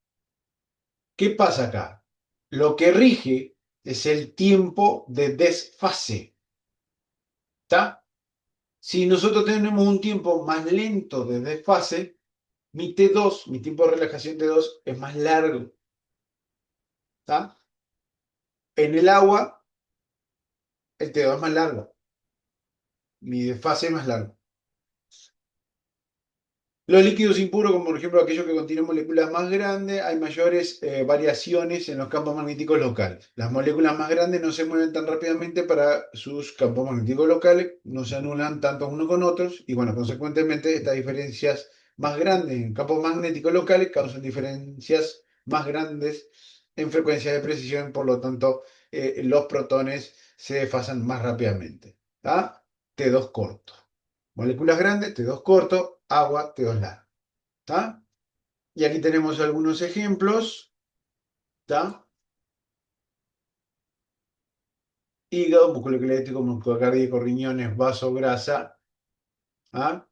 ¿Qué pasa acá? Lo que rige es el tiempo de desfase. ¿Está? Si nosotros tenemos un tiempo más lento de desfase, mi T2, mi tiempo de relajación T2 es más largo. ¿Está? En el agua, el T2 es más largo. Mi desfase es más largo. Los líquidos impuros, como por ejemplo aquellos que contienen moléculas más grandes, hay mayores variaciones en los campos magnéticos locales. Las moléculas más grandes no se mueven tan rápidamente para sus campos magnéticos locales, no se anulan tanto unos con otros, y bueno, consecuentemente estas diferencias más grandes en campos magnéticos locales causan diferencias más grandes en frecuencias de precisión, por lo tanto los protones se desfasan más rápidamente. ¿Tá? T2 corto. Moléculas grandes, T2 corto, agua, T2 largo. ¿Está? Y aquí tenemos algunos ejemplos. ¿Está? Hígado, músculo esquelético, músculo cardíaco, riñones, vaso, grasa. ¿Ah?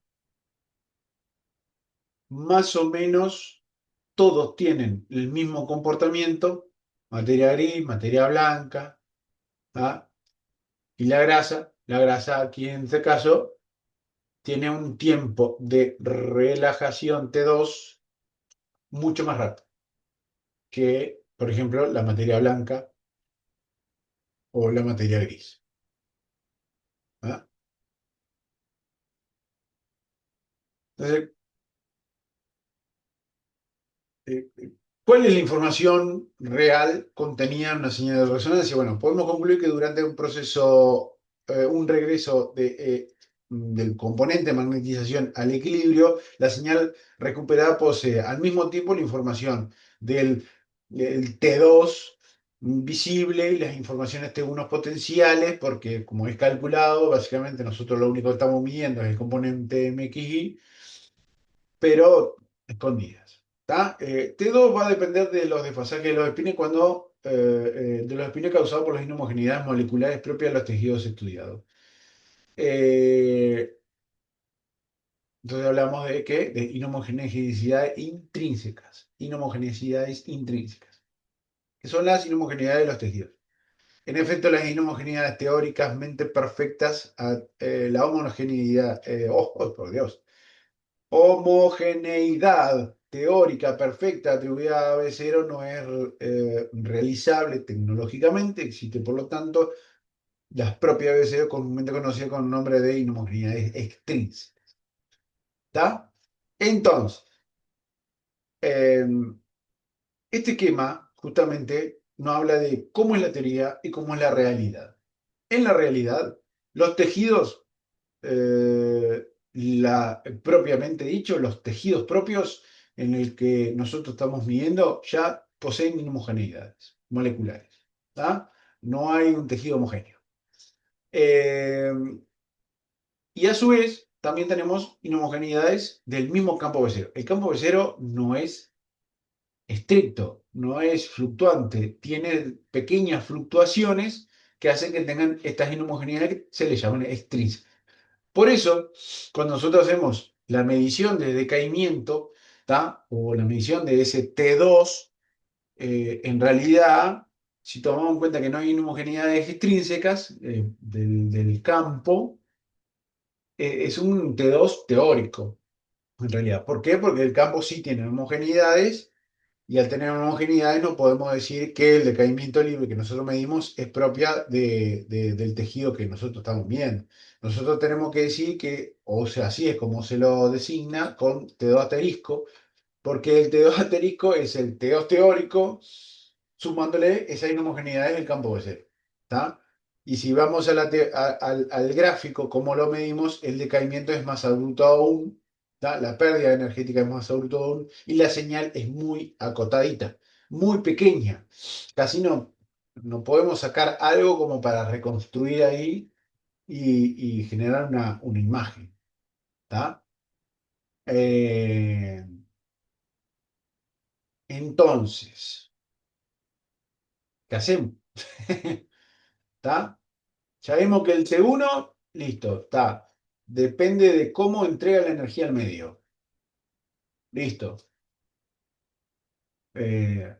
Más o menos todos tienen el mismo comportamiento. Materia gris, materia blanca. ¿Ah? Y la grasa aquí en este caso, tiene un tiempo de relajación T2 mucho más rápido que, por ejemplo, la materia blanca o la materia gris. ¿Ah? Entonces, eh, ¿cuál es la información real contenida en una señal de resonancia? Bueno, podemos concluir que durante un proceso, un regreso del componente de magnetización al equilibrio, la señal recuperada posee al mismo tiempo la información del T2 visible y las informaciones T1 potenciales, porque como es calculado, básicamente nosotros lo único que estamos midiendo es el componente MXY, pero escondidas. ¿Tá? T2 va a depender de los desfasajes de los espines de los espines causados por las inhomogeneidades moleculares propias de los tejidos estudiados. Eh, entonces hablamos de qué? De inhomogeneidades intrínsecas. Inhomogeneidades intrínsecas, que son las inhomogeneidades de los tejidos. En efecto, las inhomogeneidades teóricamente perfectas, la homogeneidad, por Dios, homogeneidad teórica perfecta atribuida a B0 no es realizable tecnológicamente, existe por lo tanto las propias B0 comúnmente conocidas con el nombre de inhomogeneidades extrínsecas. ¿Está? Entonces, eh, este esquema justamente nos habla de cómo es la teoría y cómo es la realidad. En la realidad, los tejidos propiamente dicho, los tejidos propios en el que nosotros estamos midiendo ya poseen inhomogeneidades moleculares. ¿Tá? No hay un tejido homogéneo. Eh, y a su vez, también tenemos inhomogeneidades del mismo campo B0. El campo B0 no es estricto, no es fluctuante, tiene pequeñas fluctuaciones que hacen que tengan estas inhomogeneidades que se le llaman extrínsecas. Por eso, cuando nosotros hacemos la medición de decaimiento, ¿tá? O la medición de ese T2, en realidad si tomamos en cuenta que no hay inhomogeneidades extrínsecas del campo, es un T2 teórico, en realidad. ¿Por qué? Porque el campo sí tiene homogeneidades y al tener homogeneidades no podemos decir que el decaimiento libre que nosotros medimos es propia del tejido que nosotros estamos viendo. Nosotros tenemos que decir que, o sea, así es como se lo designa con T2 asterisco, porque el T2 asterisco es el T2 teórico sumándole esa inhomogeneidad del campo de cero. ¿Está? Y si vamos al gráfico, como lo medimos, el decaimiento es más abrupto aún, ¿tá? La pérdida energética es más abrupto aún y la señal es muy acotadita, muy pequeña. Casi no podemos sacar algo como para reconstruir ahí y generar una imagen. ¿Tá? Eh, entonces, ¿qué hacemos? ¿Está? Ya vimos que el T1, listo, está. Depende de cómo entrega la energía al medio. Listo. Eh,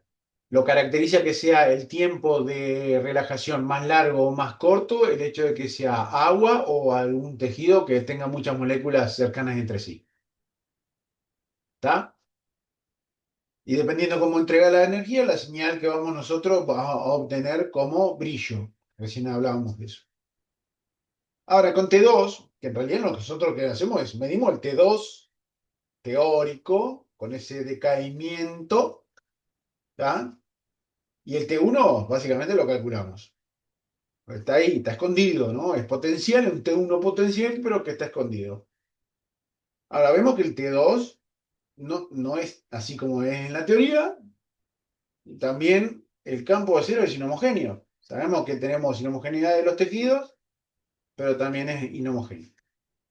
lo caracteriza que sea el tiempo de relajación más largo o más corto, el hecho de que sea agua o algún tejido que tenga muchas moléculas cercanas entre sí. ¿Está? Y dependiendo cómo entrega la energía, la señal que vamos nosotros va a obtener como brillo. Recién hablábamos de eso. Ahora, con T2, que en realidad nosotros lo que hacemos es medimos el T2 teórico, con ese decaimiento, ¿tá? Y el T1 básicamente lo calculamos. Está ahí, está escondido, ¿no? Es potencial, un T1 potencial, pero que está escondido. Ahora vemos que el T2 no es así como es en la teoría, y también el campo de cero es inhomogéneo. Sabemos que tenemos inhomogeneidad de los tejidos, pero también es inhomogéneo.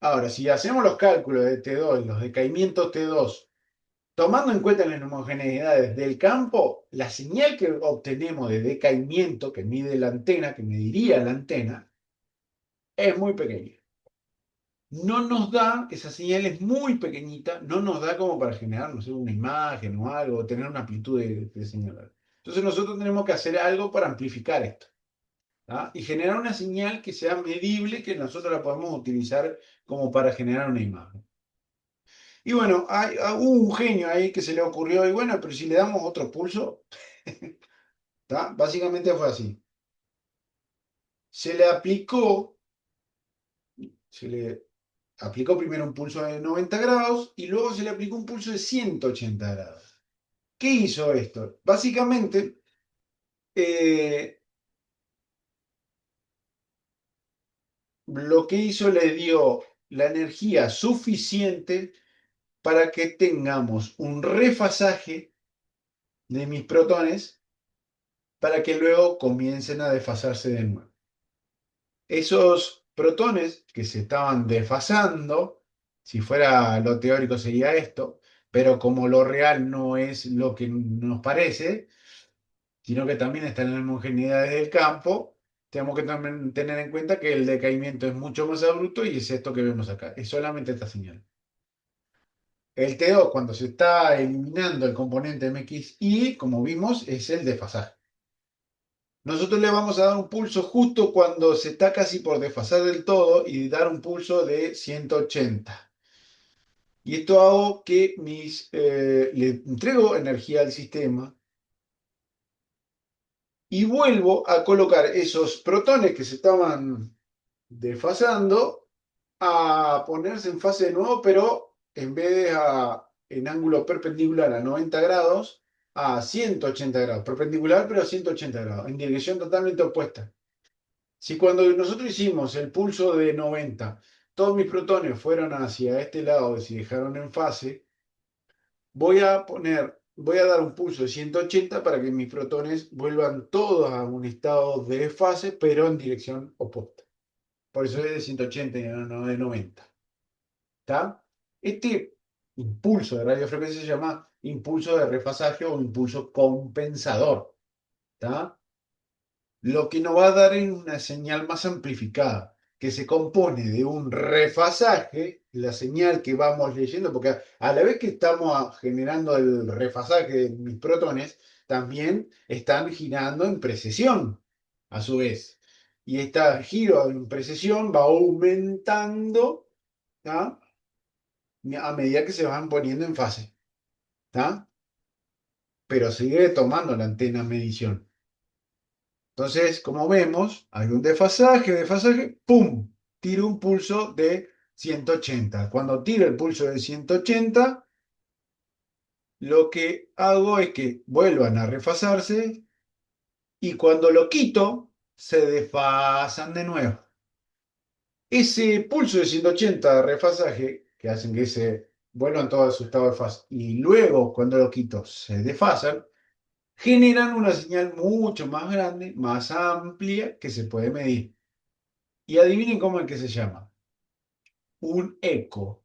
Ahora, si hacemos los cálculos de T2, los decaimientos T2, tomando en cuenta las homogeneidades del campo, la señal que obtenemos de decaimiento que mide la antena, que mediría la antena, es muy pequeña. No nos da, esa señal es muy pequeñita, no nos da como para generar, no sé, una imagen o algo, o tener una amplitud de señal. Entonces nosotros tenemos que hacer algo para amplificar esto, ¿tá? Y generar una señal que sea medible, que nosotros la podamos utilizar como para generar una imagen. Y bueno, hubo un genio ahí que se le ocurrió, y bueno, pero si le damos otro pulso, ¿tá? Básicamente fue así. Se le aplicó, se le aplicó primero un pulso de 90 grados y luego se le aplicó un pulso de 180 grados. ¿Qué hizo esto? Básicamente, eh, lo que hizo le dio la energía suficiente para que tengamos un refasaje de mis protones para que luego comiencen a desfasarse de nuevo. Esos protones que se estaban desfasando, si fuera lo teórico sería esto, pero como lo real no es lo que nos parece, sino que también están en las homogeneidades del campo, tenemos que también tener en cuenta que el decaimiento es mucho más abrupto y es esto que vemos acá, es solamente esta señal. El T2, cuando se está eliminando el componente MXY, como vimos, es el desfasaje. Nosotros le vamos a dar un pulso justo cuando se está casi por desfasar del todo y dar un pulso de 180. Y esto hago que le entrego energía al sistema y vuelvo a colocar esos protones que se estaban desfasando a ponerse en fase de nuevo, pero en vez de en ángulo perpendicular a 90 grados, a 180 grados. Perpendicular, pero a 180 grados, en dirección totalmente opuesta. Si cuando nosotros hicimos el pulso de 90, todos mis protones fueron hacia este lado y se dejaron en fase, voy a dar un pulso de 180 para que mis protones vuelvan todos a un estado de fase, pero en dirección opuesta. Por eso es de 180 y no de 90. ¿Está? Este impulso de radiofrecuencia se llama impulso de refasaje o impulso compensador. ¿Está? Lo que nos va a dar es una señal más amplificada, que se compone de un refasaje, la señal que vamos leyendo, porque a la vez que estamos generando el refasaje de mis protones, también están girando en precesión, a su vez. Y este giro en precesión va aumentando, ¿tá? A medida que se van poniendo en fase, ¿tá? Pero sigue tomando la antena medición. Entonces, como vemos, hay un desfasaje, ¡pum! Tiro un pulso de 180. Cuando tiro el pulso de 180, lo que hago es que vuelvan a refasarse y cuando lo quito, se desfasan de nuevo. Ese pulso de 180 de refasaje, que hacen que se vuelvan todo a su estado de fase, y luego cuando lo quito se desfasan, generan una señal mucho más grande, más amplia, que se puede medir. Y adivinen cómo es que se llama. Un eco.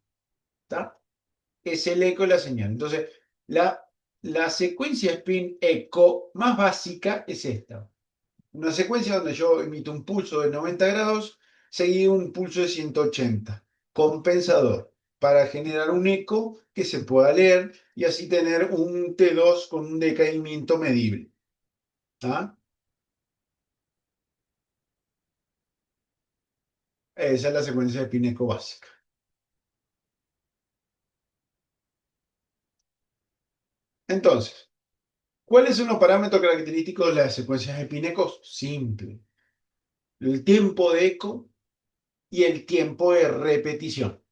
¿Está? Es el eco de la señal. Entonces, la, la secuencia spin eco más básica es esta. Una secuencia donde yo emito un pulso de 90 grados seguido de un pulso de 180, compensador, para generar un eco que se pueda leer y así tener un T2 con un decaimiento medible. ¿Ah? Esa es la secuencia de spin eco básica. Entonces, ¿cuáles son los parámetros característicos de las secuencias de spin eco? Simple. El tiempo de eco y el tiempo de repetición.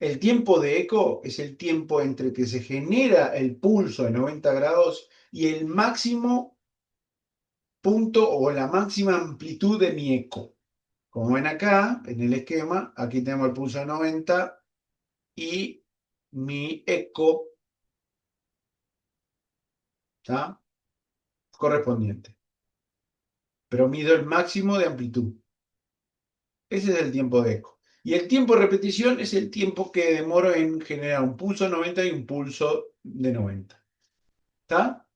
El tiempo de eco es el tiempo entre que se genera el pulso de 90 grados y el máximo punto o la máxima amplitud de mi eco. Como ven acá, en el esquema, aquí tenemos el pulso de 90 y mi eco, ¿tá? Correspondiente. Pero mido el máximo de amplitud. Ese es el tiempo de eco. Y el tiempo de repetición es el tiempo que demoro en generar un pulso de 90 y un pulso de 90. ¿Está?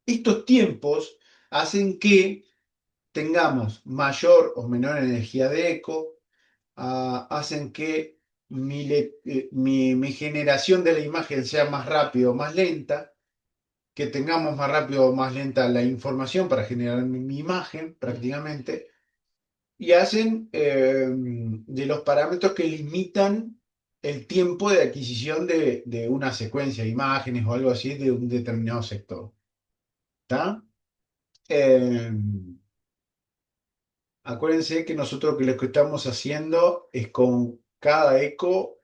Estos tiempos hacen que tengamos mayor o menor energía de eco, hacen que mi generación de la imagen sea más rápida o más lenta, que tengamos más rápido o más lenta la información para generar mi imagen prácticamente, y hacen de los parámetros que limitan el tiempo de adquisición de una secuencia de imágenes o algo así de un determinado sector. ¿Está? Eh, Acuérdense que nosotros lo que estamos haciendo es con cada eco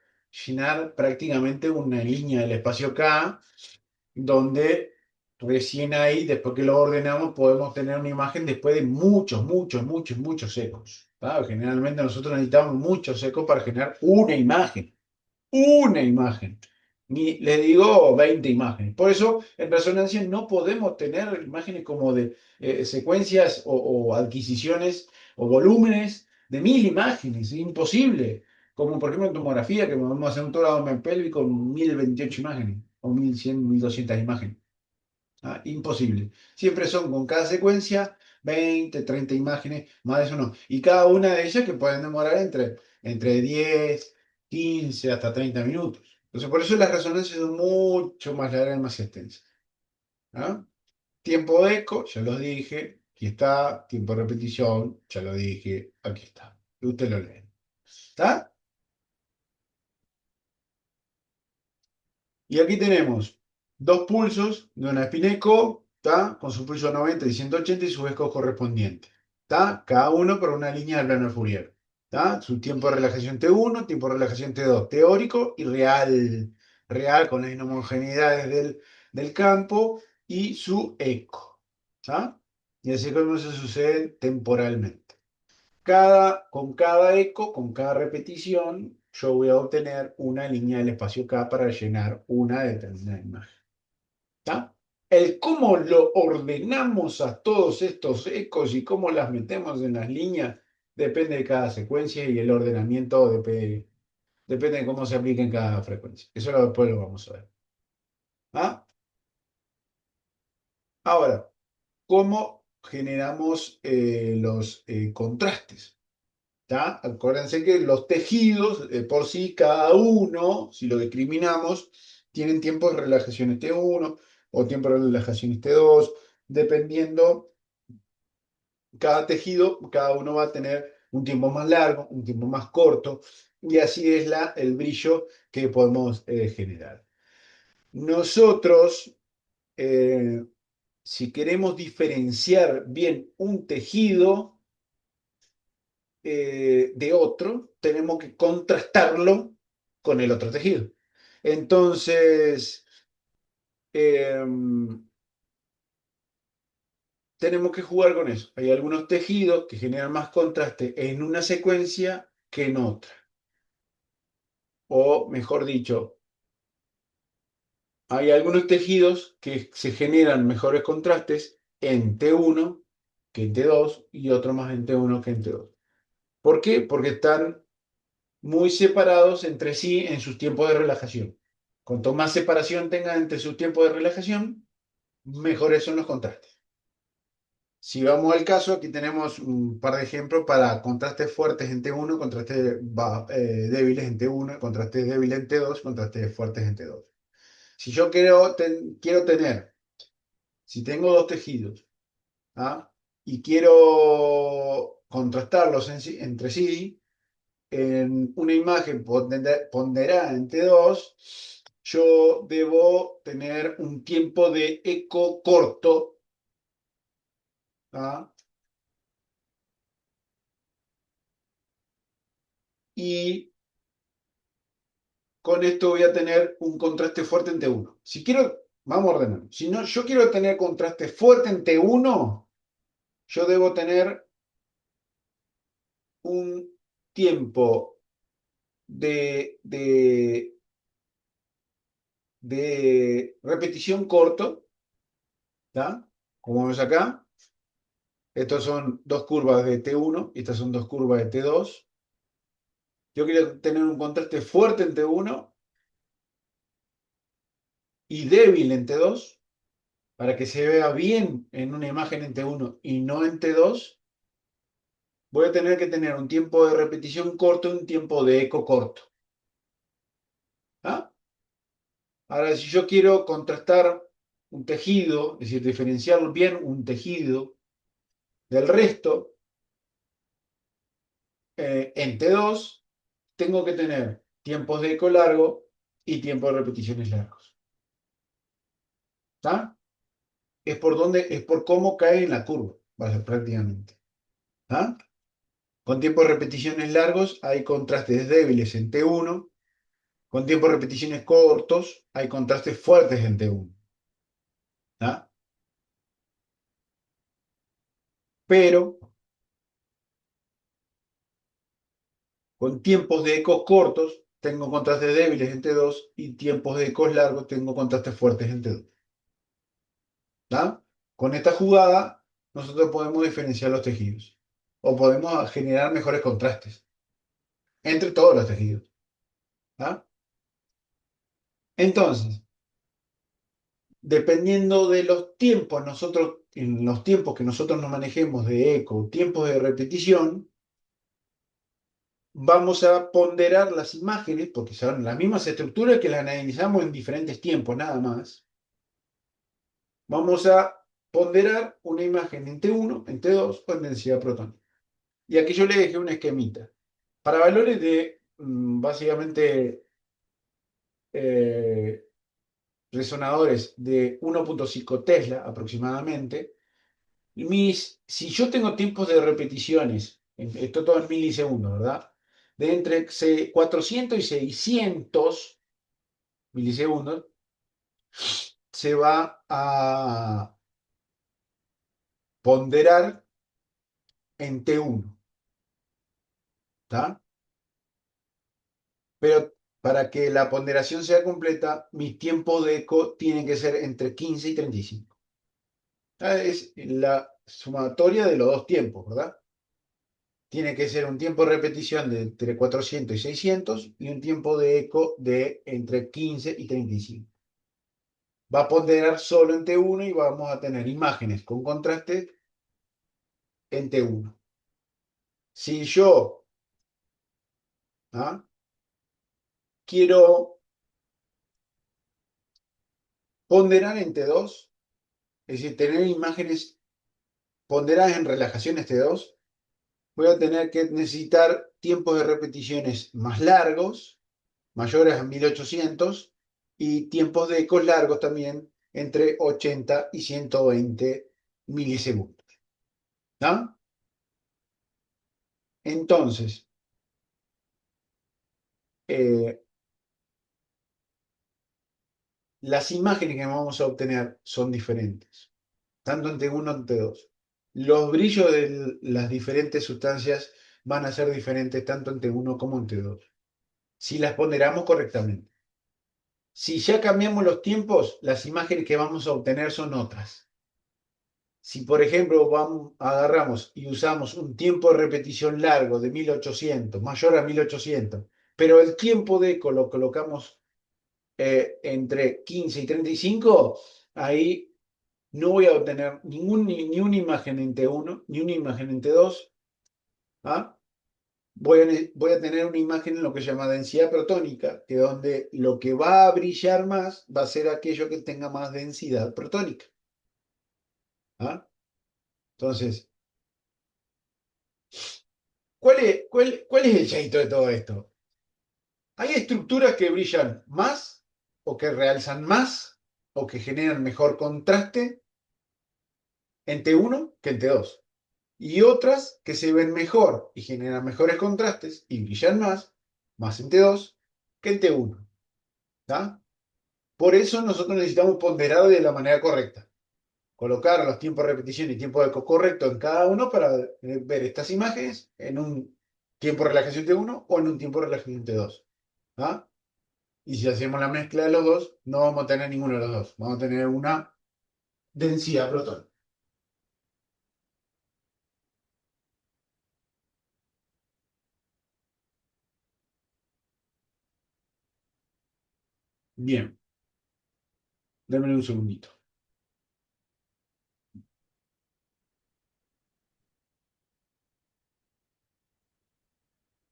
llenar prácticamente una línea del espacio K, donde recién ahí, después que lo ordenamos, podemos tener una imagen después de muchos ecos. ¿Tá? Generalmente nosotros necesitamos muchos ecos para generar una imagen. Una imagen. Ni le digo 20 imágenes. Por eso, en resonancia no podemos tener imágenes como de secuencias o adquisiciones o volúmenes de 1000 imágenes. Es imposible. Como por ejemplo en tomografía, que vamos a hacer un tórax pélvico con 1028 imágenes o 1100, 1200 imágenes. Ah, imposible. Siempre son con cada secuencia 20, 30 imágenes, más de eso no. Y cada una de ellas que pueden demorar entre 10, 15 hasta 30 minutos. Entonces, por eso las resonancias son mucho más largas y más extensas. ¿Ah? Tiempo de eco, ya lo dije, aquí está. Tiempo de repetición, ya lo dije, aquí está. Y usted lo lee. ¿Está? Y aquí tenemos dos pulsos de una Spineco, ¿tá? Con su pulso 90 y 180 y su eco correspondiente. ¿Tá? Cada uno por una línea del plano de Fourier. ¿Tá? Su tiempo de relajación T1, tiempo de relajación T2, teórico y real. Real con las inhomogeneidades del campo y su eco. ¿Tá? Y así es como se sucede temporalmente. Con cada eco, con cada repetición, yo voy a obtener una línea del espacio K para llenar una determinada imagen. ¿Está? El cómo lo ordenamos a todos estos ecos y cómo las metemos en las líneas depende de cada secuencia y el ordenamiento depende de cómo se aplique en cada frecuencia. Eso después lo vamos a ver. ¿Ah? Ahora, ¿cómo generamos los contrastes? ¿Tá? Acuérdense que los tejidos, por sí, cada uno, si lo discriminamos, tienen tiempos de relajación T1, o tiempo de relajación es T2, dependiendo cada tejido, cada uno va a tener un tiempo más largo, un tiempo más corto, y así es el brillo que podemos generar. Nosotros, eh, si queremos diferenciar bien un tejido de otro, tenemos que contrastarlo con el otro tejido. Entonces, em, tenemos que jugar con eso. Hay algunos tejidos que generan más contraste en una secuencia que en otra. O mejor dicho, hay algunos tejidos que se generan mejores contrastes en T1 que en T2 y otros más en T1 que en T2. ¿Por qué? Porque están muy separados entre sí en sus tiempos de relajación. Cuanto más separación tengan entre sus tiempos de relajación, mejores son los contrastes. Si vamos al caso, aquí tenemos un par de ejemplos para contrastes fuertes en T1, contrastes débiles en T1, contrastes débiles en T2, contrastes fuertes en T2. Si yo quiero tener, si tengo dos tejidos, ¿ah? Y quiero contrastarlos entre sí, en una imagen ponderada en T2, yo debo tener un tiempo de eco corto, ¿ah? Y con esto voy a tener un contraste fuerte en T1. Si quiero, vamos a ordenar. Si no, yo quiero tener contraste fuerte en T1, yo debo tener un tiempo de repetición corto, ¿tá? Como vemos acá, estos son dos curvas de T1 y estas son dos curvas de T2. Yo quiero tener un contraste fuerte en T1 y débil en T2 para que se vea bien en una imagen en T1 y no en T2. Voy a tener que tener un tiempo de repetición corto y un tiempo de eco corto. ¿Ah? Ahora, si yo quiero contrastar un tejido, es decir, diferenciar bien un tejido del resto, en T2 tengo que tener tiempos de eco largo y tiempos de repeticiones largos. ¿Está? Es por cómo cae en la curva, prácticamente. ¿Ah? Con tiempos de repeticiones largos hay contrastes débiles en T1, con tiempos de repeticiones cortos hay contrastes fuertes en T1. ¿Ah? Pero con tiempos de ecos cortos tengo contrastes débiles en T2 y tiempos de ecos largos tengo contrastes fuertes en T2. ¿Ah? Con esta jugada nosotros podemos diferenciar los tejidos o podemos generar mejores contrastes entre todos los tejidos. ¿Ah? Entonces, dependiendo de los tiempos, en los tiempos que nosotros nos manejemos de eco, tiempos de repetición, vamos a ponderar las imágenes, porque son las mismas estructuras que las analizamos en diferentes tiempos, nada más. Vamos a ponderar una imagen en T1, en T2 o en densidad protónica. Y aquí yo le dejé un esquemita. Para valores de básicamente eh, resonadores de 1,5 Tesla aproximadamente, si yo tengo tiempos de repeticiones, esto todo en milisegundos, ¿verdad? De entre 400 y 600 milisegundos, se va a ponderar en T1, ¿está? Pero para que la ponderación sea completa, mis tiempos de eco tienen que ser entre 15 y 35. Es la sumatoria de los dos tiempos, ¿verdad? Tiene que ser un tiempo de repetición de entre 400 y 600 y un tiempo de eco de entre 15 y 35. Va a ponderar solo en T1 y vamos a tener imágenes con contraste en T1. Si yo ¿ah? quiero ponderar en T2, es decir, tener imágenes ponderadas en relajaciones T2, voy a tener que necesitar tiempos de repeticiones más largos, mayores a 1800, y tiempos de ecos largos también, entre 80 y 120 milisegundos. ¿No? Entonces, eh, las imágenes que vamos a obtener son diferentes, tanto en T1 como en T2. Los brillos de las diferentes sustancias van a ser diferentes tanto en T1 como en T2, si las ponderamos correctamente. Si ya cambiamos los tiempos, las imágenes que vamos a obtener son otras. Si, por ejemplo, agarramos y usamos un tiempo de repetición largo de 1800, mayor a 1800, pero el tiempo de eco lo colocamos entre 15 y 35, ahí no voy a obtener ni una imagen en T1, ni una imagen en T2. ¿Ah? Voy a tener una imagen en lo que se llama densidad protónica, que donde lo que va a brillar más va a ser aquello que tenga más densidad protónica. ¿Ah? Entonces, ¿cuál es el cheito de todo esto? Hay estructuras que brillan más o que realzan más o que generan mejor contraste en T1 que en T2. Y otras que se ven mejor y generan mejores contrastes y brillan más en T2 que en T1. ¿Tá? Por eso nosotros necesitamos ponderar de la manera correcta. Colocar los tiempos de repetición y tiempo de eco correcto en cada uno para ver estas imágenes en un tiempo de relajación T1 o en un tiempo de relajación T2. ¿Ah? Y si hacemos la mezcla de los dos, no vamos a tener ninguno de los dos. Vamos a tener una densidad protón. Bien, denme un segundito.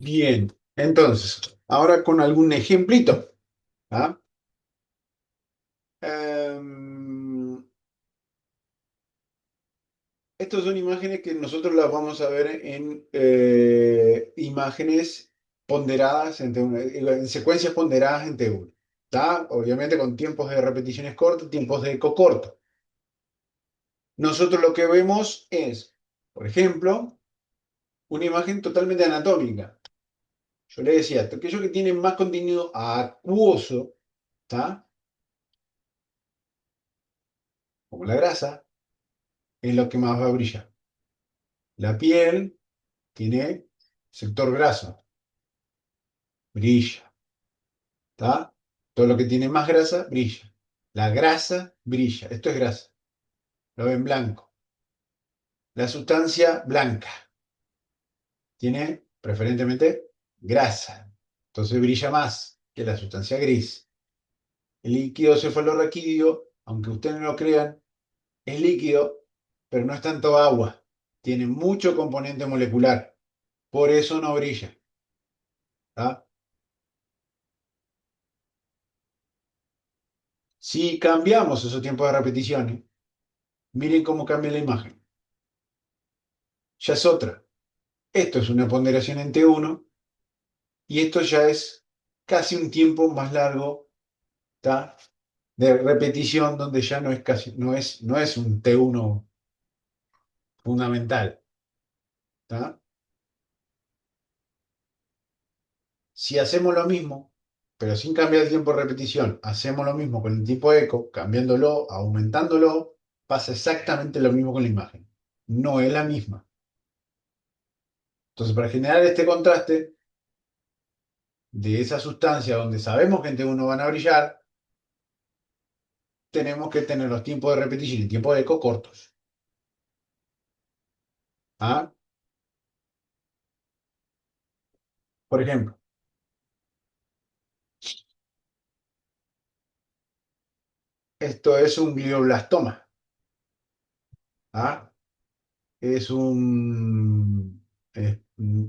Bien, entonces, ahora con algún ejemplito. ¿Ah? Em, Estas son imágenes que nosotros las vamos a ver en imágenes ponderadas en secuencias ponderadas en T1. ¿Tá? Obviamente con tiempos de repeticiones cortos, tiempos de eco cortos. Nosotros lo que vemos es, por ejemplo, una imagen totalmente anatómica. Yo le decía, aquello que tiene más contenido acuoso, ¿tá? Como la grasa, es lo que más va a brillar. La piel tiene sector graso, brilla. ¿Tá? Todo lo que tiene más grasa, brilla. La grasa brilla. Esto es grasa. Lo ven blanco. La sustancia blanca tiene preferentemente grasa. Entonces brilla más que la sustancia gris. El líquido cefalorraquídeo, aunque ustedes no lo crean, es líquido, pero no es tanto agua. Tiene mucho componente molecular. Por eso no brilla. ¿Tá? Si cambiamos esos tiempos de repeticiones, miren cómo cambia la imagen. Ya es otra. Esto es una ponderación en T1 y esto ya es casi un tiempo más largo, ¿tá? De repetición donde ya no es casi, no es un T1 fundamental. ¿Tá? Si hacemos lo mismo, pero sin cambiar el tiempo de repetición, hacemos lo mismo con el tiempo eco, cambiándolo, aumentándolo, pasa exactamente lo mismo con la imagen. No es la misma. Entonces, para generar este contraste de esa sustancia donde sabemos que en T1 van a brillar, tenemos que tener los tiempos de repetición y tiempo de eco cortos. ¿Ah? Por ejemplo, esto es un glioblastoma. ¿Ah? Es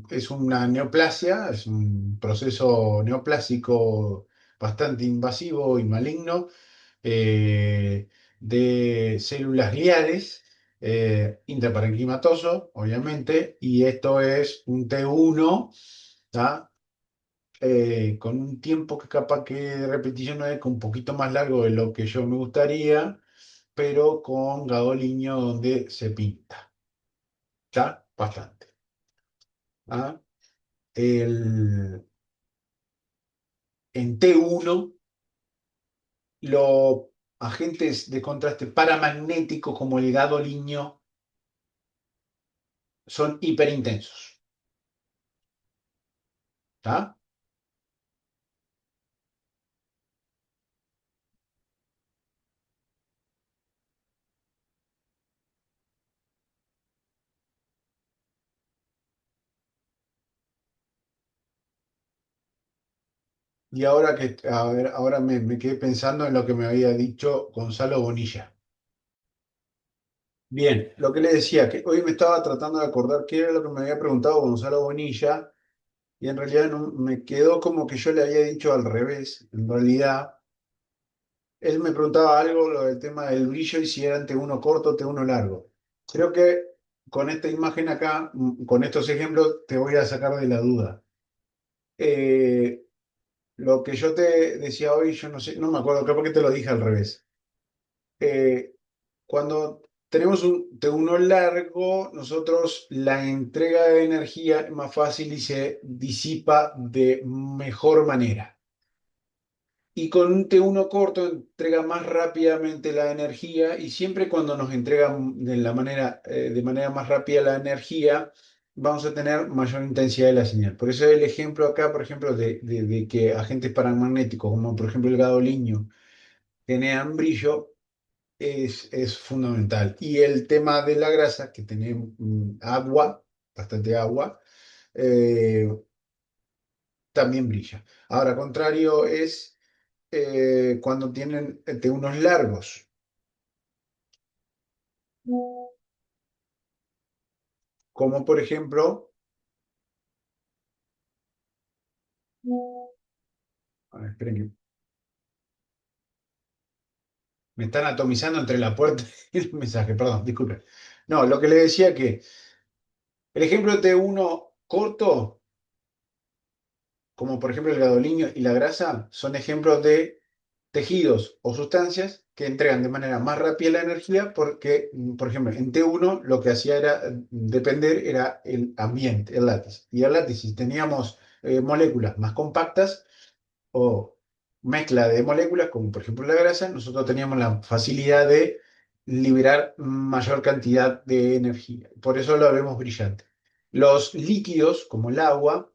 es una neoplasia, es un proceso neoplásico bastante invasivo y maligno, eh, de células gliales, intraparenquimatoso, obviamente, y esto es un T1, ¿tá? Con un tiempo que capaz que de repetición no es un poquito más largo de lo que yo me gustaría, pero con gadoliño donde se pinta, ¿está? Bastante. ¿Ah? El, en T1 los agentes de contraste paramagnéticos como el gadoliño son hiperintensos, ¿tá? Y ahora que, a ver, ahora me quedé pensando en lo que me había dicho Gonzalo Bonilla. Bien, lo que le decía, que hoy me estaba tratando de acordar qué era lo que me había preguntado Gonzalo Bonilla, y en realidad me quedó como que yo le había dicho al revés. En realidad, él me preguntaba algo, lo del tema del brillo, y si era T1 corto o T1 largo. Creo que con esta imagen acá, con estos ejemplos, te voy a sacar de la duda. Eh, lo que yo te decía hoy, yo no sé, no me acuerdo, creo que te lo dije al revés. Eh, Cuando tenemos un T1 largo, nosotros la entrega de energía es más fácil y se disipa de mejor manera. Y con un T1 corto entrega más rápidamente la energía, y siempre cuando nos entregan de manera más rápida la energía, vamos a tener mayor intensidad de la señal. Por eso el ejemplo acá, por ejemplo, de que agentes paramagnéticos, como por ejemplo el gadoliño, generan brillo, es fundamental. Y el tema de la grasa, que tiene agua, bastante agua, eh, también brilla. Ahora, contrario es cuando tienen unos largos, como por ejemplo, a ver, esperen que me están atomizando entre la puerta y el mensaje, perdón, disculpen. No, lo que le decía que el ejemplo de T1 corto, como por ejemplo el gadoliño y la grasa, son ejemplos de tejidos o sustancias que entregan de manera más rápida la energía porque, por ejemplo, en T1 lo que hacía era depender era el ambiente, el látice. Y el látice, si teníamos moléculas más compactas o mezcla de moléculas, como por ejemplo la grasa, nosotros teníamos la facilidad de liberar mayor cantidad de energía. Por eso lo vemos brillante. Los líquidos, como el agua,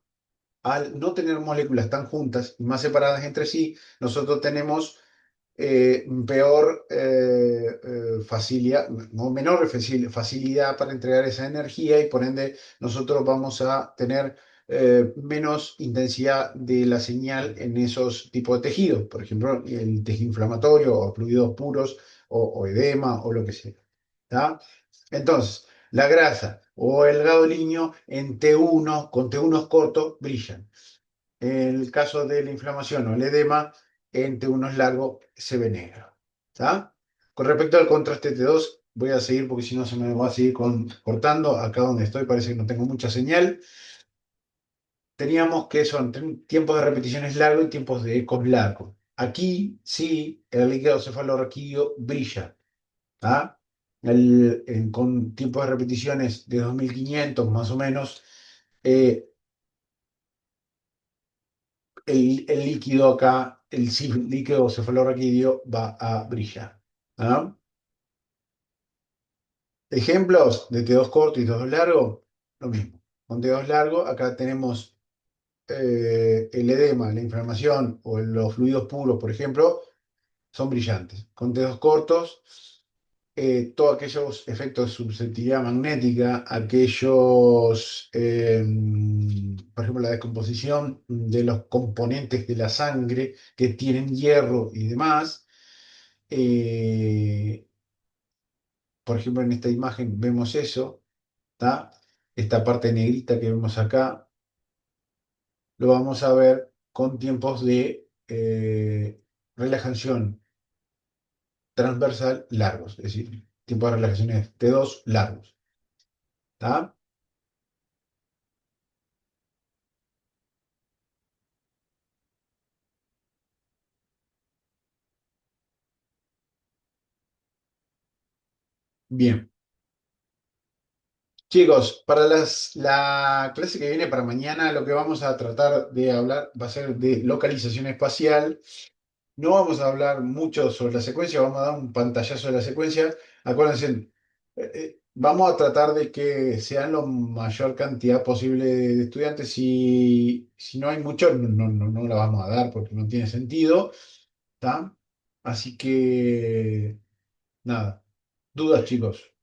al no tener moléculas tan juntas y más separadas entre sí, nosotros tenemos peor facilidad, no, menor facilidad para entregar esa energía, y por ende nosotros vamos a tener menos intensidad de la señal en esos tipos de tejidos, por ejemplo, el tejido inflamatorio o fluidos puros o edema o lo que sea. ¿Tá? Entonces, la grasa o el gadolíneo en T1, con T1 cortos, brillan. En el caso de la inflamación o el edema, entre unos largos se ve negro. ¿Tá? Con respecto al contraste T2, voy a seguir porque si no se me va a seguir cortando. Acá donde estoy parece que no tengo mucha señal. Teníamos que son tiempos de repeticiones largos y tiempos de ecos largos. Aquí sí, el líquido cefalorraquídeo brilla. ¿Tá? Con tiempos de repeticiones de 2500 más o menos, eh, el líquido acá, líquido cefalorraquídeo va a brillar. ¿Ah? Ejemplos de T2 corto y T2 largo, lo mismo. Con T2 largo, acá tenemos el edema, la inflamación o los fluidos puros, por ejemplo, son brillantes. Con T2 cortos, todos aquellos efectos de susceptibilidad magnética, aquellos, por ejemplo, la descomposición de los componentes de la sangre que tienen hierro y demás. eh, por ejemplo, en esta imagen vemos eso, ¿tá? Esta parte negrita que vemos acá, lo vamos a ver con tiempos de relajación. transversal largos, es decir, tiempo de relajaciones T2 largos. ¿Está? Bien. Chicos, para la clase que viene para mañana, lo que vamos a tratar de hablar va a ser de localización espacial. No vamos a hablar mucho sobre la secuencia, vamos a dar un pantallazo de la secuencia. Acuérdense, vamos a tratar de que sean la mayor cantidad posible de estudiantes. Si no hay muchos, no la vamos a dar porque no tiene sentido. ¿Está? Así que, nada, dudas, chicos.